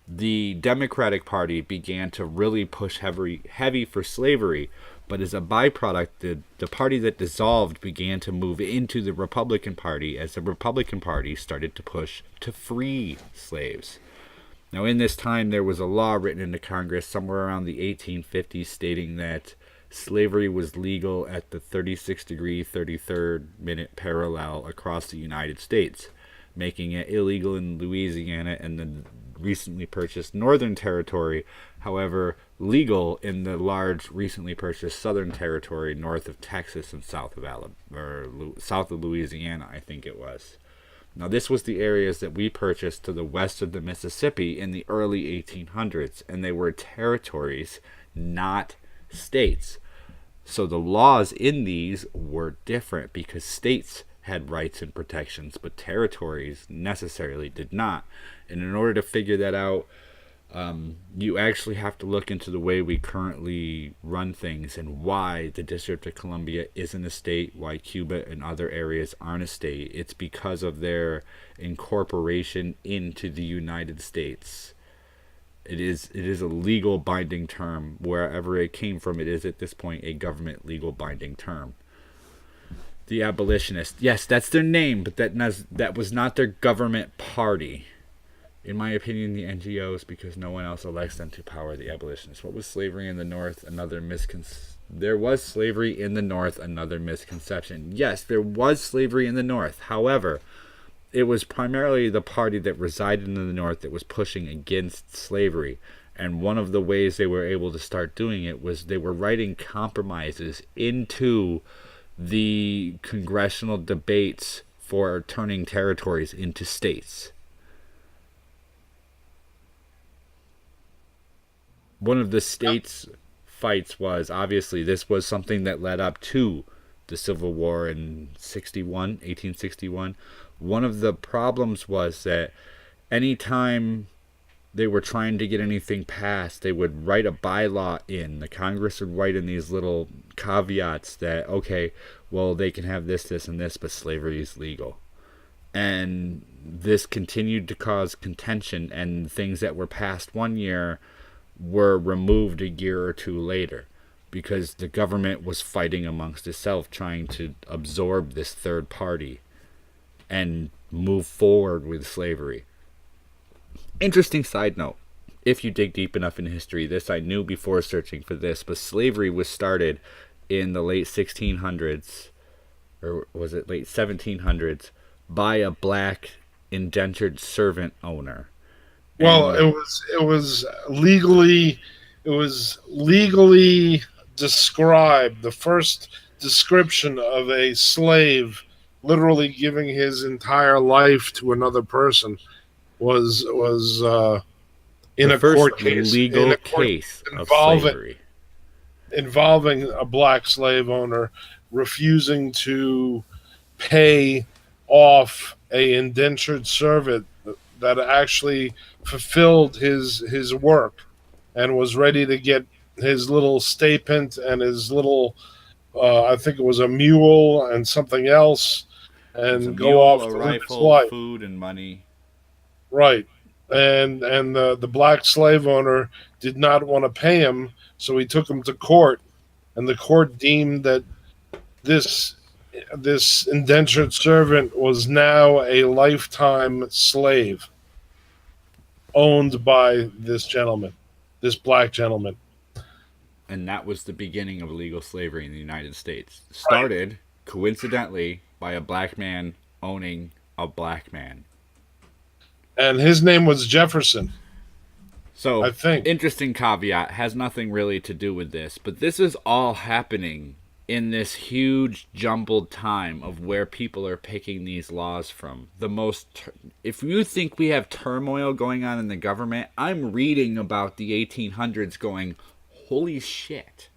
the Democratic Party began to really push heavy for slavery, But as a byproduct, the party that dissolved began to move into the Republican Party as the Republican Party started to push to free slaves. Now, in this time, there was a law written into Congress somewhere around the 1850s stating that slavery was legal at the 36 degree 33rd minute parallel across the United States, making it illegal in Louisiana and the recently purchased Northern Territory, however, legal in the large recently purchased Southern Territory north of Texas and south of south of Louisiana, I think it was. Now, this was the areas that we purchased to the west of the Mississippi in the early 1800s, and they were territories, not states. So the laws in these were different because states had rights and protections, but territories necessarily did not. And in order to figure that out, you actually have to look into the way we currently run things and why the District of Columbia isn't a state, why Cuba and other areas aren't a state. It's because of their incorporation into the United States. It is a legal binding term. Wherever it came from, it is at this point a government legal binding term. The abolitionists, yes, that's their name, but that was not their government party. In my opinion, the NGOs, because no one else elects them to power, the abolitionists. What was slavery in the North? There was slavery in the North, another misconception. Yes, there was slavery in the North. However, it was primarily the party that resided in the North that was pushing against slavery. And one of the ways they were able to start doing it was they were writing compromises into the congressional debates for turning territories into states. One of the states' fights was, obviously, this was something that led up to the Civil War in 1861. One of the problems was that anytime they were trying to get anything passed, they would write a bylaw in. The Congress would write in these little caveats that, okay, well, they can have this, this, and this, but slavery is legal. And this continued to cause contention, and things that were passed one year were removed a year or two later because the government was fighting amongst itself, trying to absorb this third party and move forward with slavery. Interesting side note, if you dig deep enough in history, this I knew before searching for this, but slavery was started in the late 1600s, or was it late 1700s, by a black indentured servant owner. Well, it was legally described. The first description of a slave literally giving his entire life to another person was in the a first court case, legal case of slavery involving a black slave owner refusing to pay off a indentured servant that actually fulfilled his work and was ready to get his little stipend and his little I think it was a mule and something else and go off to live his life. Food and money. Right. And the black slave owner did not want to pay him, so he took him to court, and the court deemed that this indentured servant was now a lifetime slave owned by this gentleman, this black gentleman. And that was the beginning of legal slavery in the United States. Started, coincidentally, by a black man owning a black man. And his name was Jefferson. So, I think. Interesting caveat, has nothing really to do with this, but this is all happening in this huge jumbled time of where people are picking these laws from. If you think we have turmoil going on in the government, I'm reading about the 1800s going, holy shit.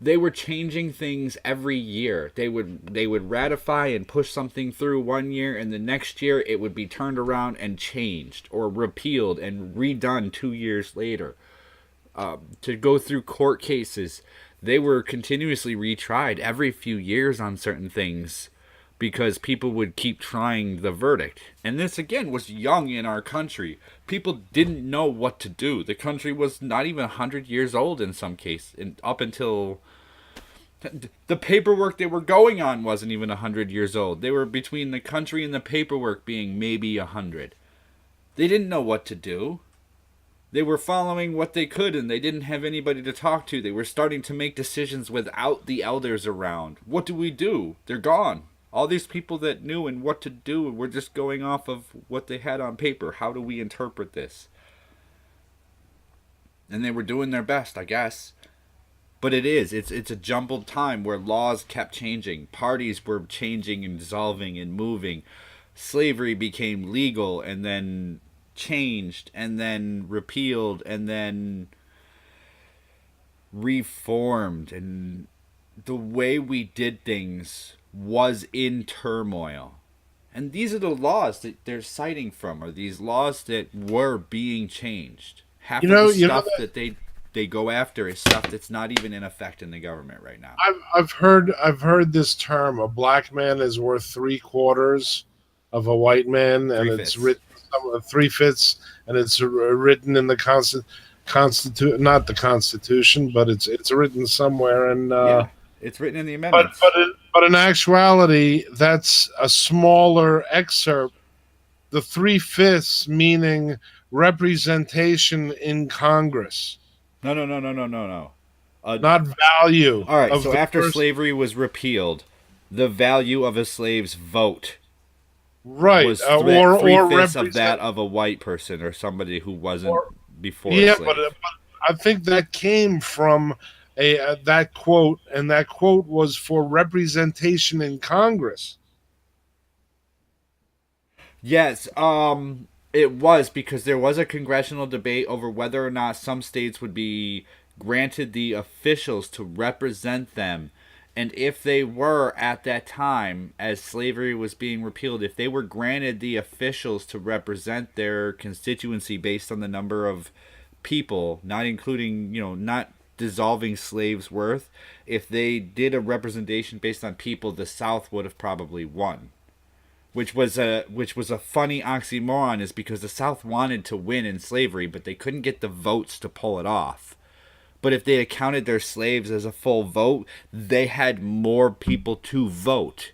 They were changing things every year. They would ratify and push something through one year, and the next year it would be turned around and changed or repealed and redone 2 years later. To go through court cases, they were continuously retried every few years on certain things. because people would keep trying the verdict. And this, again, was young in our country. People didn't know what to do. The country was not even 100 years old in some cases, up until the paperwork they were going on wasn't even 100 years old. They were between the country and the paperwork being maybe 100. They didn't know what to do. They were following what they could, and they didn't have anybody to talk to. They were starting to make decisions without the elders around. What do we do? They're gone. All these people that knew and what to do were just going off of what they had on paper. How do we interpret this? And they were doing their best, I guess. But it's a jumbled time where laws kept changing. Parties were changing and dissolving and moving. Slavery became legal and then changed and then repealed and then reformed. And the way we did things was in turmoil. And these are the laws that they're citing from, or these laws that were being changed. Half of the stuff that they go after is stuff that's not even in effect in the government right now. I've heard this term: a black man is worth three-quarters of a white man, and it's written three-fifths, and it's written in the constitution, not the Constitution, but it's written somewhere. And yeah, it's written in the amendments. But in actuality, that's a smaller excerpt. The three-fifths meaning representation in Congress. No. Not value. All right, so after slavery was repealed, the value of a slave's vote was three-fifths of that of a white person or somebody who wasn't before a slave. But I think that came from that quote, and that quote was for representation in Congress. Yes, it was, because there was a congressional debate over whether or not some states would be granted the officials to represent them. And if they were, at that time, as slavery was being repealed, if they were granted the officials to represent their constituency based on the number of people, not including, not dissolving slaves' worth, if they did a representation based on people, the South would have probably won. Which was a funny oxymoron, is because the South wanted to win in slavery, but they couldn't get the votes to pull it off. But if they had counted their slaves as a full vote, they had more people to vote.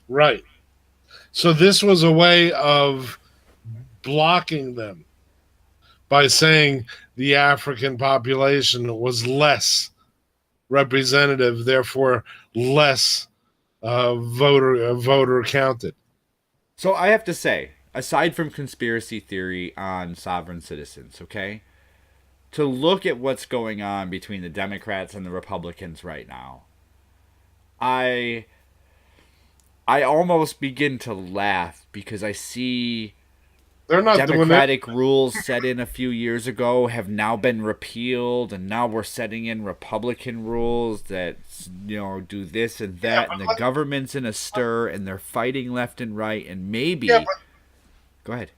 Right. So this was a way of blocking them by saying the African population was less representative, therefore less voter counted. So I have to say, aside from conspiracy theory on sovereign citizens, okay, to look at what's going on between the Democrats and the Republicans right now, I almost begin to laugh, because I see they're not Democratic rules set in a few years ago have now been repealed, and now we're setting in Republican rules that do this and that, and the government's in a stir, and they're fighting left and right, and maybe. Go ahead.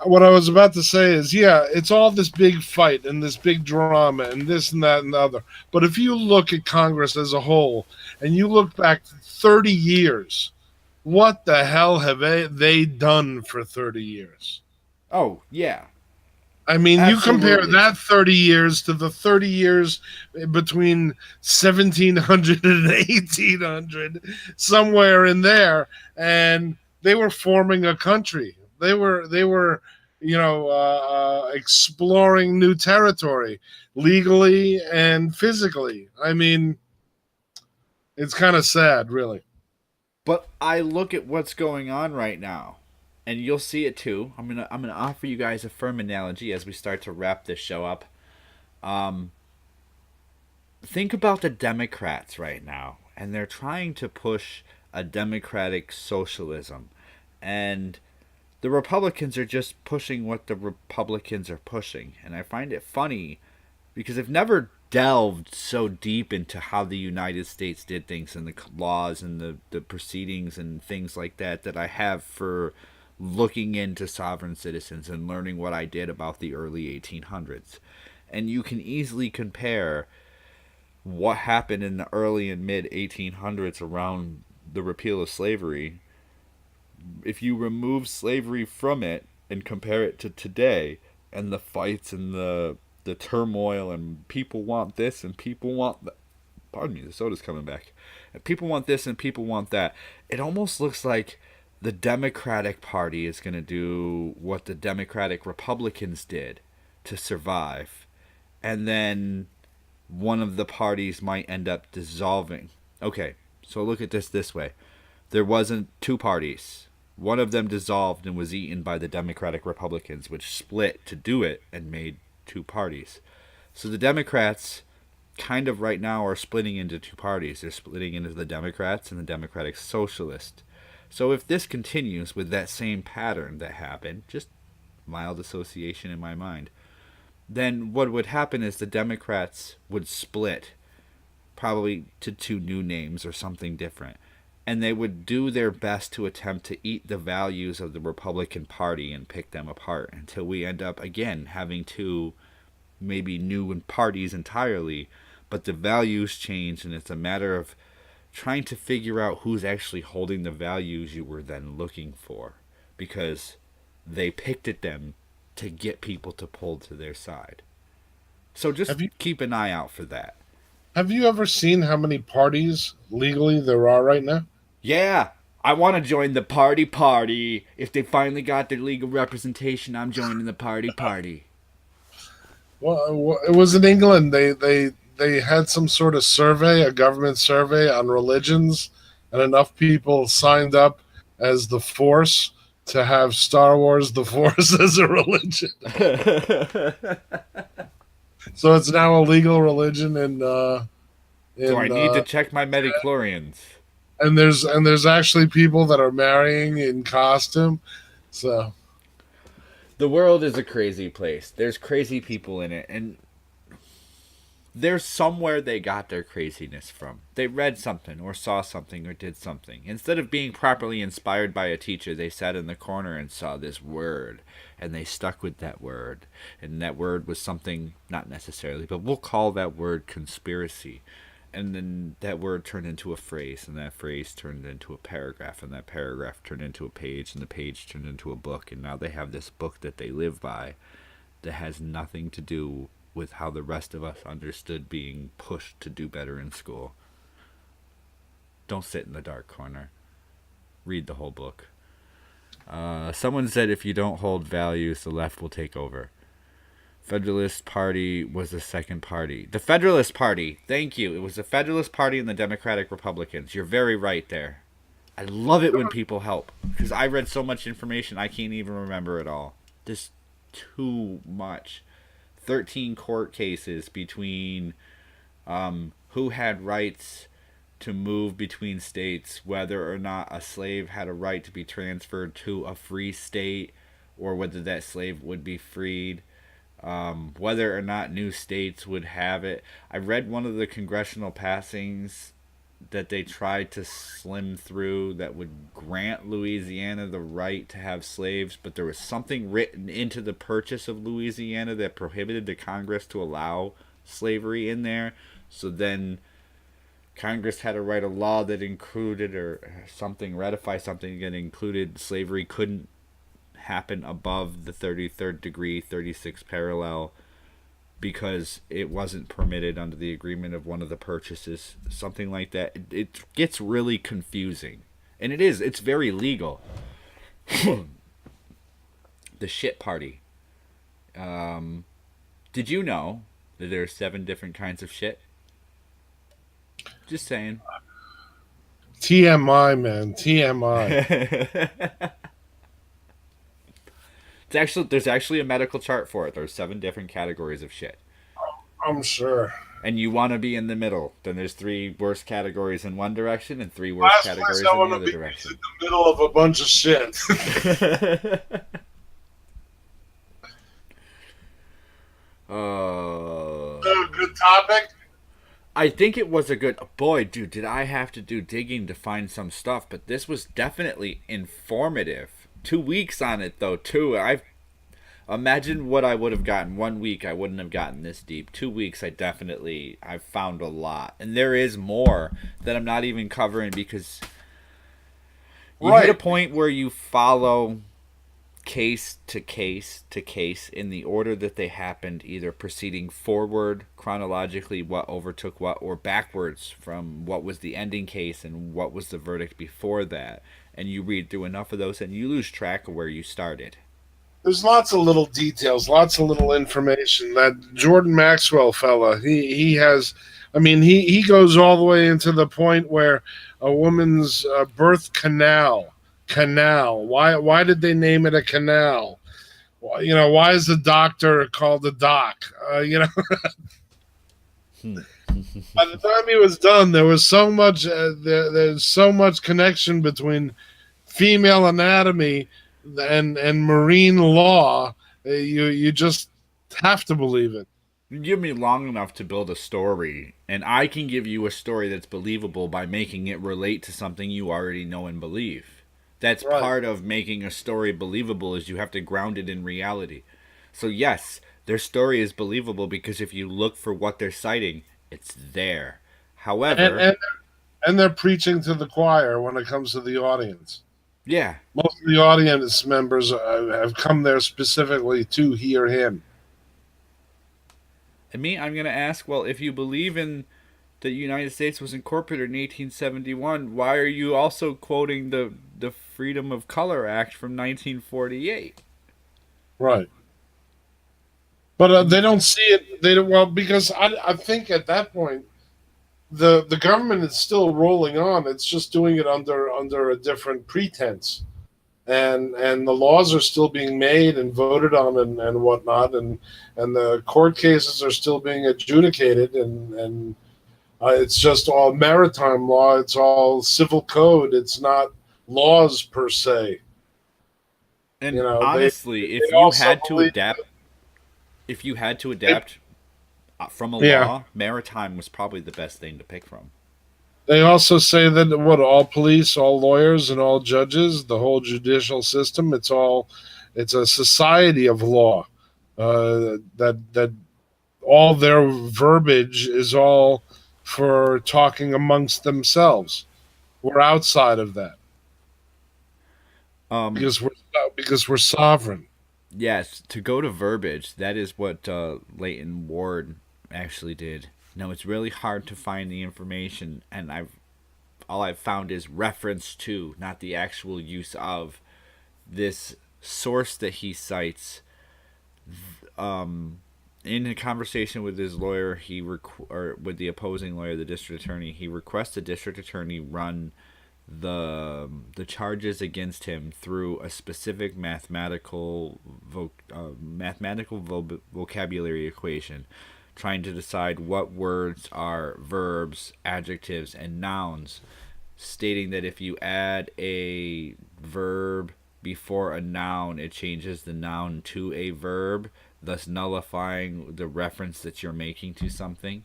What I was about to say is, it's all this big fight and this big drama and this and that and the other. But if you look at Congress as a whole, and you look back 30 years. What the hell have they done for 30 years? Oh, yeah. I mean, absolutely. You compare that 30 years to the 30 years between 1700 and 1800, somewhere in there, and they were forming a country. They were exploring new territory legally and physically. I mean, it's kind of sad, really. But I look at what's going on right now, and you'll see it too. I'm gonna offer you guys a firm analogy as we start to wrap this show up. Think about the Democrats right now, and they're trying to push a democratic socialism, and the Republicans are just pushing what the Republicans are pushing. And I find it funny, because I've never delved so deep into how the United States did things, and the laws and the proceedings and things like that I have for looking into sovereign citizens and learning what I did about the early 1800s. And you can easily compare what happened in the early and mid 1800s around the repeal of slavery, if you remove slavery from it and compare it to today and the fights and the turmoil and people want this and people want that. Pardon me, the soda's coming back. And people want this and people want that. It almost looks like the Democratic Party is going to do what the Democratic Republicans did to survive. And then one of the parties might end up dissolving. Okay, so look at this way. There wasn't two parties. One of them dissolved and was eaten by the Democratic Republicans, which split to do it and made two parties. So the Democrats kind of right now are splitting into two parties. They're splitting into the Democrats and the Democratic Socialist. So if this continues with that same pattern that happened, just mild association in my mind, then what would happen is the Democrats would split probably to two new names or something different. And they would do their best to attempt to eat the values of the Republican Party and pick them apart until we end up again having two maybe new parties entirely, but the values change and it's a matter of trying to figure out who's actually holding the values you were then looking for, because they picked at them to get people to pull to their side. So just keep an eye out for that. Have you ever seen how many parties legally there are right now? Yeah, I want to join the party. If they finally got their legal representation, I'm joining the party. Well, it was in England. They had some sort of survey, a government survey on religions, and enough people signed up as the Force to have Star Wars the Force as a religion. So it's now a legal religion So I need to check my midichlorians. And there's actually people that are marrying in costume. So the world is a crazy place. There's crazy people in it, and there's somewhere they got their craziness from. They read something or saw something or did something. Instead of being properly inspired by a teacher, they sat in the corner and saw this word, and they stuck with that word. And that word was something, not necessarily, but we'll call that word conspiracy. And then that word turned into a phrase, and that phrase turned into a paragraph, and that paragraph turned into a page, and the page turned into a book. And now they have this book that they live by that has nothing to do with how the rest of us understood being pushed to do better in school. Don't sit in the dark corner. Read the whole book. Someone said if you don't hold values, the left will take over. Federalist Party was the second party. The Federalist Party, thank you. It was the Federalist Party and the Democratic Republicans. You're very right there. I love it when people help, because I read so much information I can't even remember it all. Just too much. 13 court cases between who had rights to move between states, whether or not a slave had a right to be transferred to a free state, or whether that slave would be freed, whether or not new states would have it. I read one of the congressional passings that they tried to slim through that would grant Louisiana the right to have slaves, but there was something written into the purchase of Louisiana that prohibited the Congress to allow slavery in there. So then Congress had to write a law that included, or something, ratify something that included slavery couldn't happen above the 33rd degree, 36th parallel, because it wasn't permitted under the agreement of one of the purchases, something like that. It gets really confusing. And it's very legal. The shit party. Did you know that there are 7 different kinds of shit? Just saying. TMI, man. TMI. There's actually a medical chart for it. There's 7 different categories of shit. I'm sure. And you want to be in the middle. Then there's 3 worst categories in one direction and 3 worst categories in the other direction. In the middle of a bunch of shit. Good topic. I think it was a good... Boy, dude, did I have to do digging to find some stuff. But this was definitely informative. 2 weeks on it, though, too. I've imagined what I would have gotten 1 week. I wouldn't have gotten this deep. 2 weeks, I've found a lot. And there is more that I'm not even covering because You hit a Right. point where you follow case to case to case in the order that they happened, either proceeding forward chronologically, what overtook what, or backwards from what was the ending case and what was the verdict before that. And you read through enough of those and you lose track of where you started. There's lots of little details, lots of little information. That Jordan Maxwell fella, he has. I mean, he goes all the way into the point where a woman's birth canal. Why did they name it a canal? Why, why is the doctor called a doc? By the time he was done, there was so much. There's so much connection between female anatomy and marine law. You just have to believe it. You give me long enough to build a story, and I can give you a story that's believable by making it relate to something you already know and believe. That's Right. part of making a story believable is you have to ground it in reality. So yes, their story is believable because if you look for what they're citing, it's there. And However, and and they're preaching to the choir when it comes to the audience. yeah, Most of the audience members have come there specifically to hear him. and me, I'm gonna ask, well, if you believe in the United States was incorporated in 1871, why are you also quoting the Freedom of Color Act from 1948? Right. But they don't see it. They don't, well, because I think at that point the government is still rolling on. It's just doing it under a different pretense, and the laws are still being made and voted on and whatnot, and the court cases are still being adjudicated, and it's just all maritime law. It's all civil code. It's not laws per se. And They honestly, also believe. if you had to They, adapt from a yeah. law, maritime was probably the best thing to pick from. They also say that what all police, all lawyers, and all judges, the whole judicial system, it's a society of law. That all their verbiage is all for talking amongst themselves. We're outside of that Um, because we're because we're sovereign. yes, to go to verbiage, that is what Leighton Ward actually did. No, it's really hard to find the information, and I've found is reference to, not the actual use of this source that he cites. In a conversation with his lawyer, or with the opposing lawyer, the district attorney, he requests the district attorney run the charges against him through a specific vocabulary equation, trying to decide what words are verbs, adjectives, and nouns, stating that if you add a verb before a noun, it changes the noun to a verb, thus nullifying the reference that you're making to something.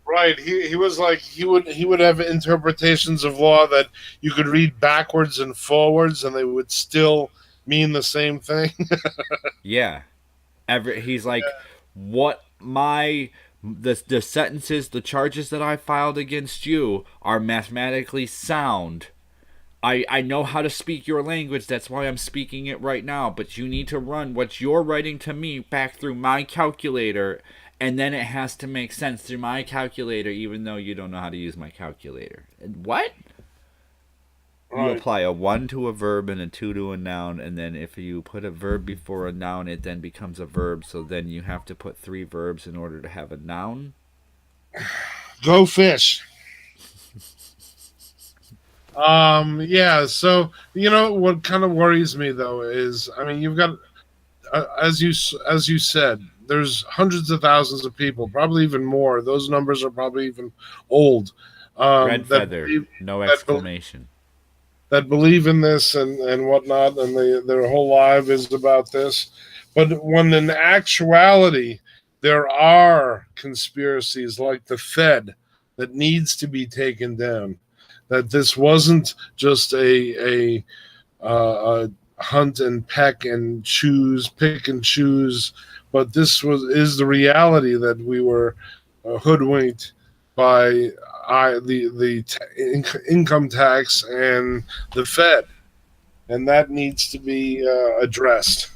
Right. He was like he would have interpretations of law that you could read backwards and forwards and they would still mean the same thing. Yeah. He's like, what my the sentences, the charges that I filed against you are mathematically sound. I know how to speak your language. That's why I'm speaking it right now. But you need to run what you're writing to me back through my calculator, and then it has to make sense through my calculator, even though you don't know how to use my calculator. What? You Right. apply a 1 to a verb and a 2 to a noun, and then if you put a verb before a noun, it then becomes a verb. So then you have to put 3 verbs in order to have a noun. Go fish. Yeah, so what kind of worries me though is, I mean, you've got as you said, there's hundreds of thousands of people, probably even more. Those numbers are probably even old. Red That feather, believe no that believe exclamation. that believe in this and whatnot, and their whole life is about this. But when in actuality, there are conspiracies like the Fed that needs to be taken down. That this wasn't just a hunt and peck and choose, pick and choose, but this is the reality that we were hoodwinked by the income tax and the Fed. and that needs to be addressed.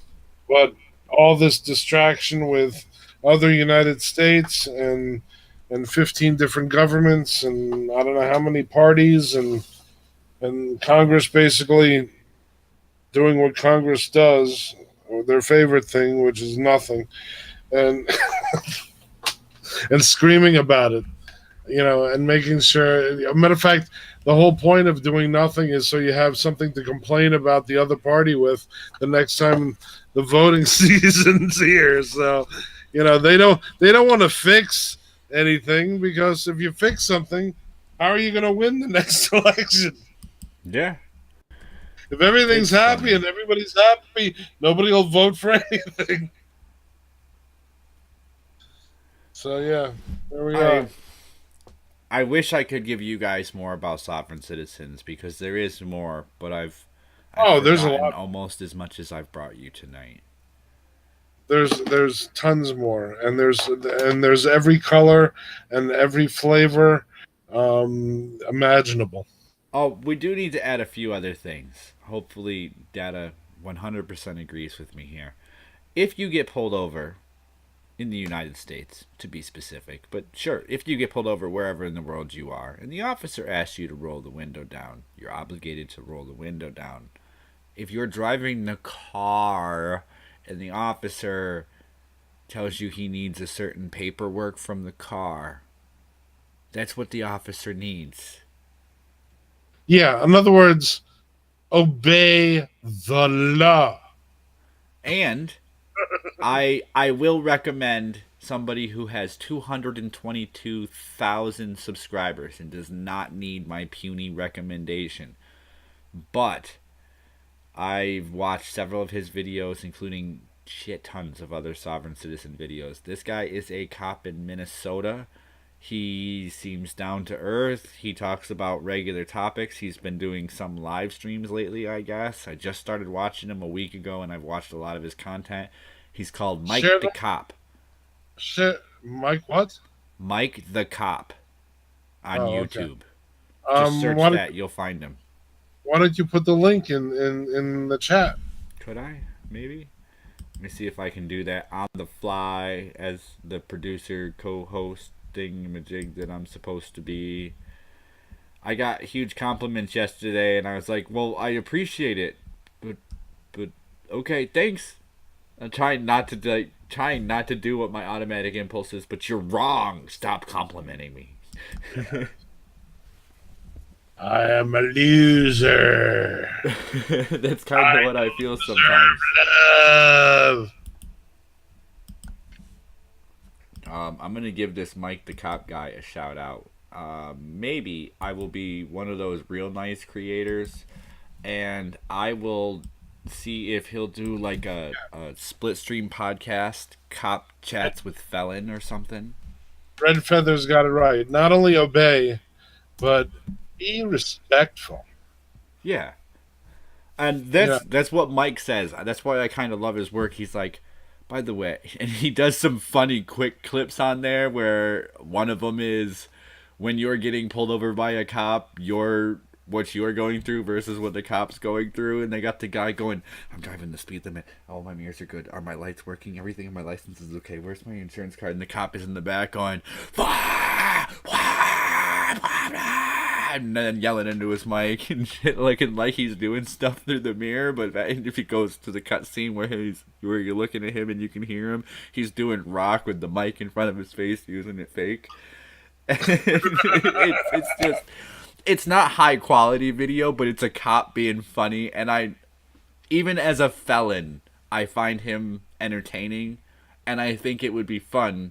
But all this distraction with other United States and 15 different governments and I don't know how many parties and Congress basically doing what Congress does, or their favorite thing, which is nothing, and and screaming about it, and making sure. A matter of fact, the whole point of doing nothing is so you have something to complain about the other party with the next time the voting season's here. So, they don't want to fix anything because if you fix something, how are you going to win the next election? Yeah, If everything's it's happy funny. and everybody's happy, nobody will vote for anything. So yeah, there we I are. I wish I could give you guys more about sovereign citizens because there is more, but I've Oh, there's a forgotten lot. almost as much as I've brought you tonight. There's tons more, and there's every color and every flavor imaginable. Oh, we do need to add a few other things. Hopefully, Data 100% agrees with me here. If you get pulled over in the United States, to be specific, but sure, if you get pulled over wherever in the world you are, and the officer asks you to roll the window down, you're obligated to roll the window down. If you're driving the car and the officer tells you he needs a certain paperwork from the car, that's what the officer needs. Yeah, in other words, obey the law. And I will recommend somebody who has 222,000 subscribers and does not need my puny recommendation. But I've watched several of his videos, including shit tons of other sovereign citizen videos. This guy is a cop in Minnesota. He seems down to earth. He talks about regular topics. He's been doing some live streams lately, I guess. I just started watching him a week ago and I've watched a lot of his content. He's called Mike Share the the Cop. share, Mike. What? Mike the Cop on Oh, okay. YouTube. Just search Why don't that, you'll find him. why don't you put the link in the chat? Could I? Maybe? Let me see if I can do that on the fly as the producer, co-host thingamajig that I'm supposed to be. I got huge compliments yesterday, and I was like, "Well, I appreciate it, but okay, thanks." I'm trying not to do what my automatic impulse is, but you're wrong. Stop complimenting me. I am a loser. That's kind of I what I feel sometimes. love. I'm gonna give this Mike the Cop guy a shout out. Maybe I will be one of those real nice creators, and I will see if he'll do like a split stream podcast, cop chats with felon or something. Red Feather's got it right. Not only obey, but be respectful. Yeah, and Yeah. that's what Mike says. That's why I kind of love his work. He's like, by the way, and he does some funny quick clips on there where one of them is when you're getting pulled over by a cop, what you're going through versus what the cop's going through, and they got the guy going, "I'm driving the speed limit. All my mirrors are good. Are my lights working? Everything in my license is okay. Where's my insurance card?" And the cop is in the back going, "Wah! Wah! Wah! Wah!" And then yelling into his mic and shit, looking like he's doing stuff through the mirror. But if he goes to the cutscene where you're looking at him and you can hear him, he's doing rock with the mic in front of his face, using it fake. It's just it's not high quality video, but it's a cop being funny, and I even as a felon, I find him entertaining, and I think it would be fun.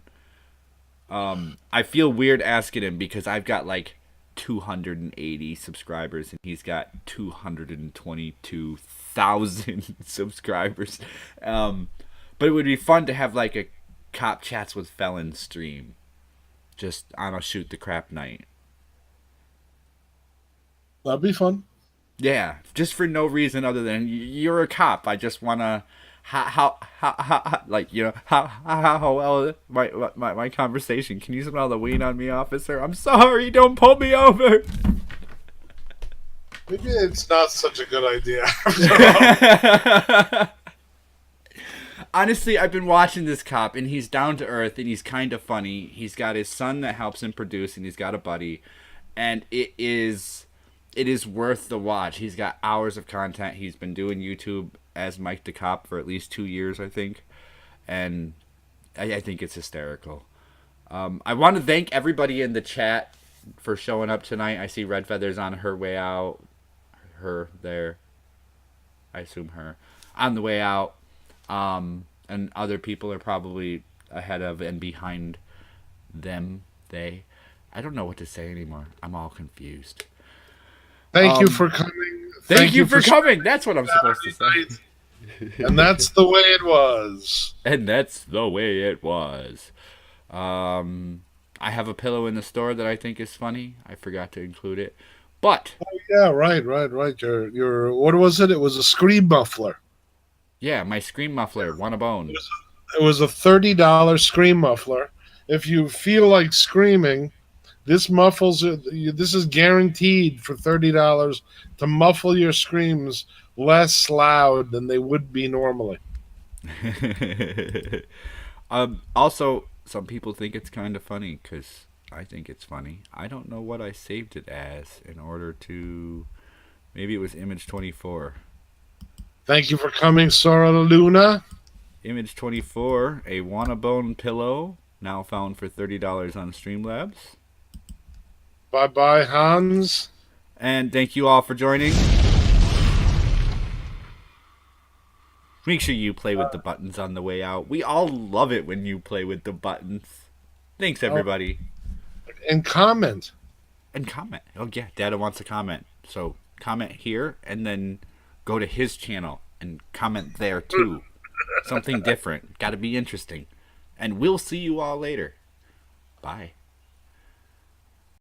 I feel weird asking him because I've got like 280 subscribers and he's got 222,000 subscribers. But it would be fun to have like a cop chats with felons stream just on a shoot the crap night. That'd be fun. Yeah, just for no reason other than you're a cop. I just wanna like how well my conversation. Can you smell the weed on me, officer? I'm sorry. Don't pull me over. Maybe it's not such a good idea. Honestly, I've been watching this cop, and he's down to earth, and he's kind of funny. He's got his son that helps him produce, and he's got a buddy, and it is worth the watch. He's got hours of content. He's been doing YouTube as Mike the Cop for at least 2 years, I think, and I think it's hysterical. I want to thank everybody in the chat for showing up tonight. I see Red Feather's on her way out. Her there. I assume her. On the way out. And other people are probably ahead of and behind them. They. I don't know what to say anymore. I'm all confused. Thank you for coming. Thank you for coming. That's what I'm supposed to say. And that's the way it was. And that's the way it was. I have a pillow in the store that I think is funny. I forgot to include it. But oh yeah, right. Your what was it? It was a scream muffler. Yeah, my scream muffler, want a bone. It was a $30 scream muffler. If you feel like screaming, this is guaranteed for $30 to muffle your screams less loud than they would be normally. Also, some people think it's kind of funny because I think it's funny. I don't know what I saved it as in order to. Maybe it was Image 24. Thank you for coming, Sora Luna. Image 24, a Wanna-Bone pillow, now found for $30 on Streamlabs. Bye-bye, Hans. And thank you all for joining. Make sure you play with the buttons on the way out. We all love it when you play with the buttons. Thanks, everybody. And comment. And comment. Oh, yeah, Dada wants to comment. So comment here and then go to his channel and comment there, too. Something different. Got to be interesting. And we'll see you all later. Bye.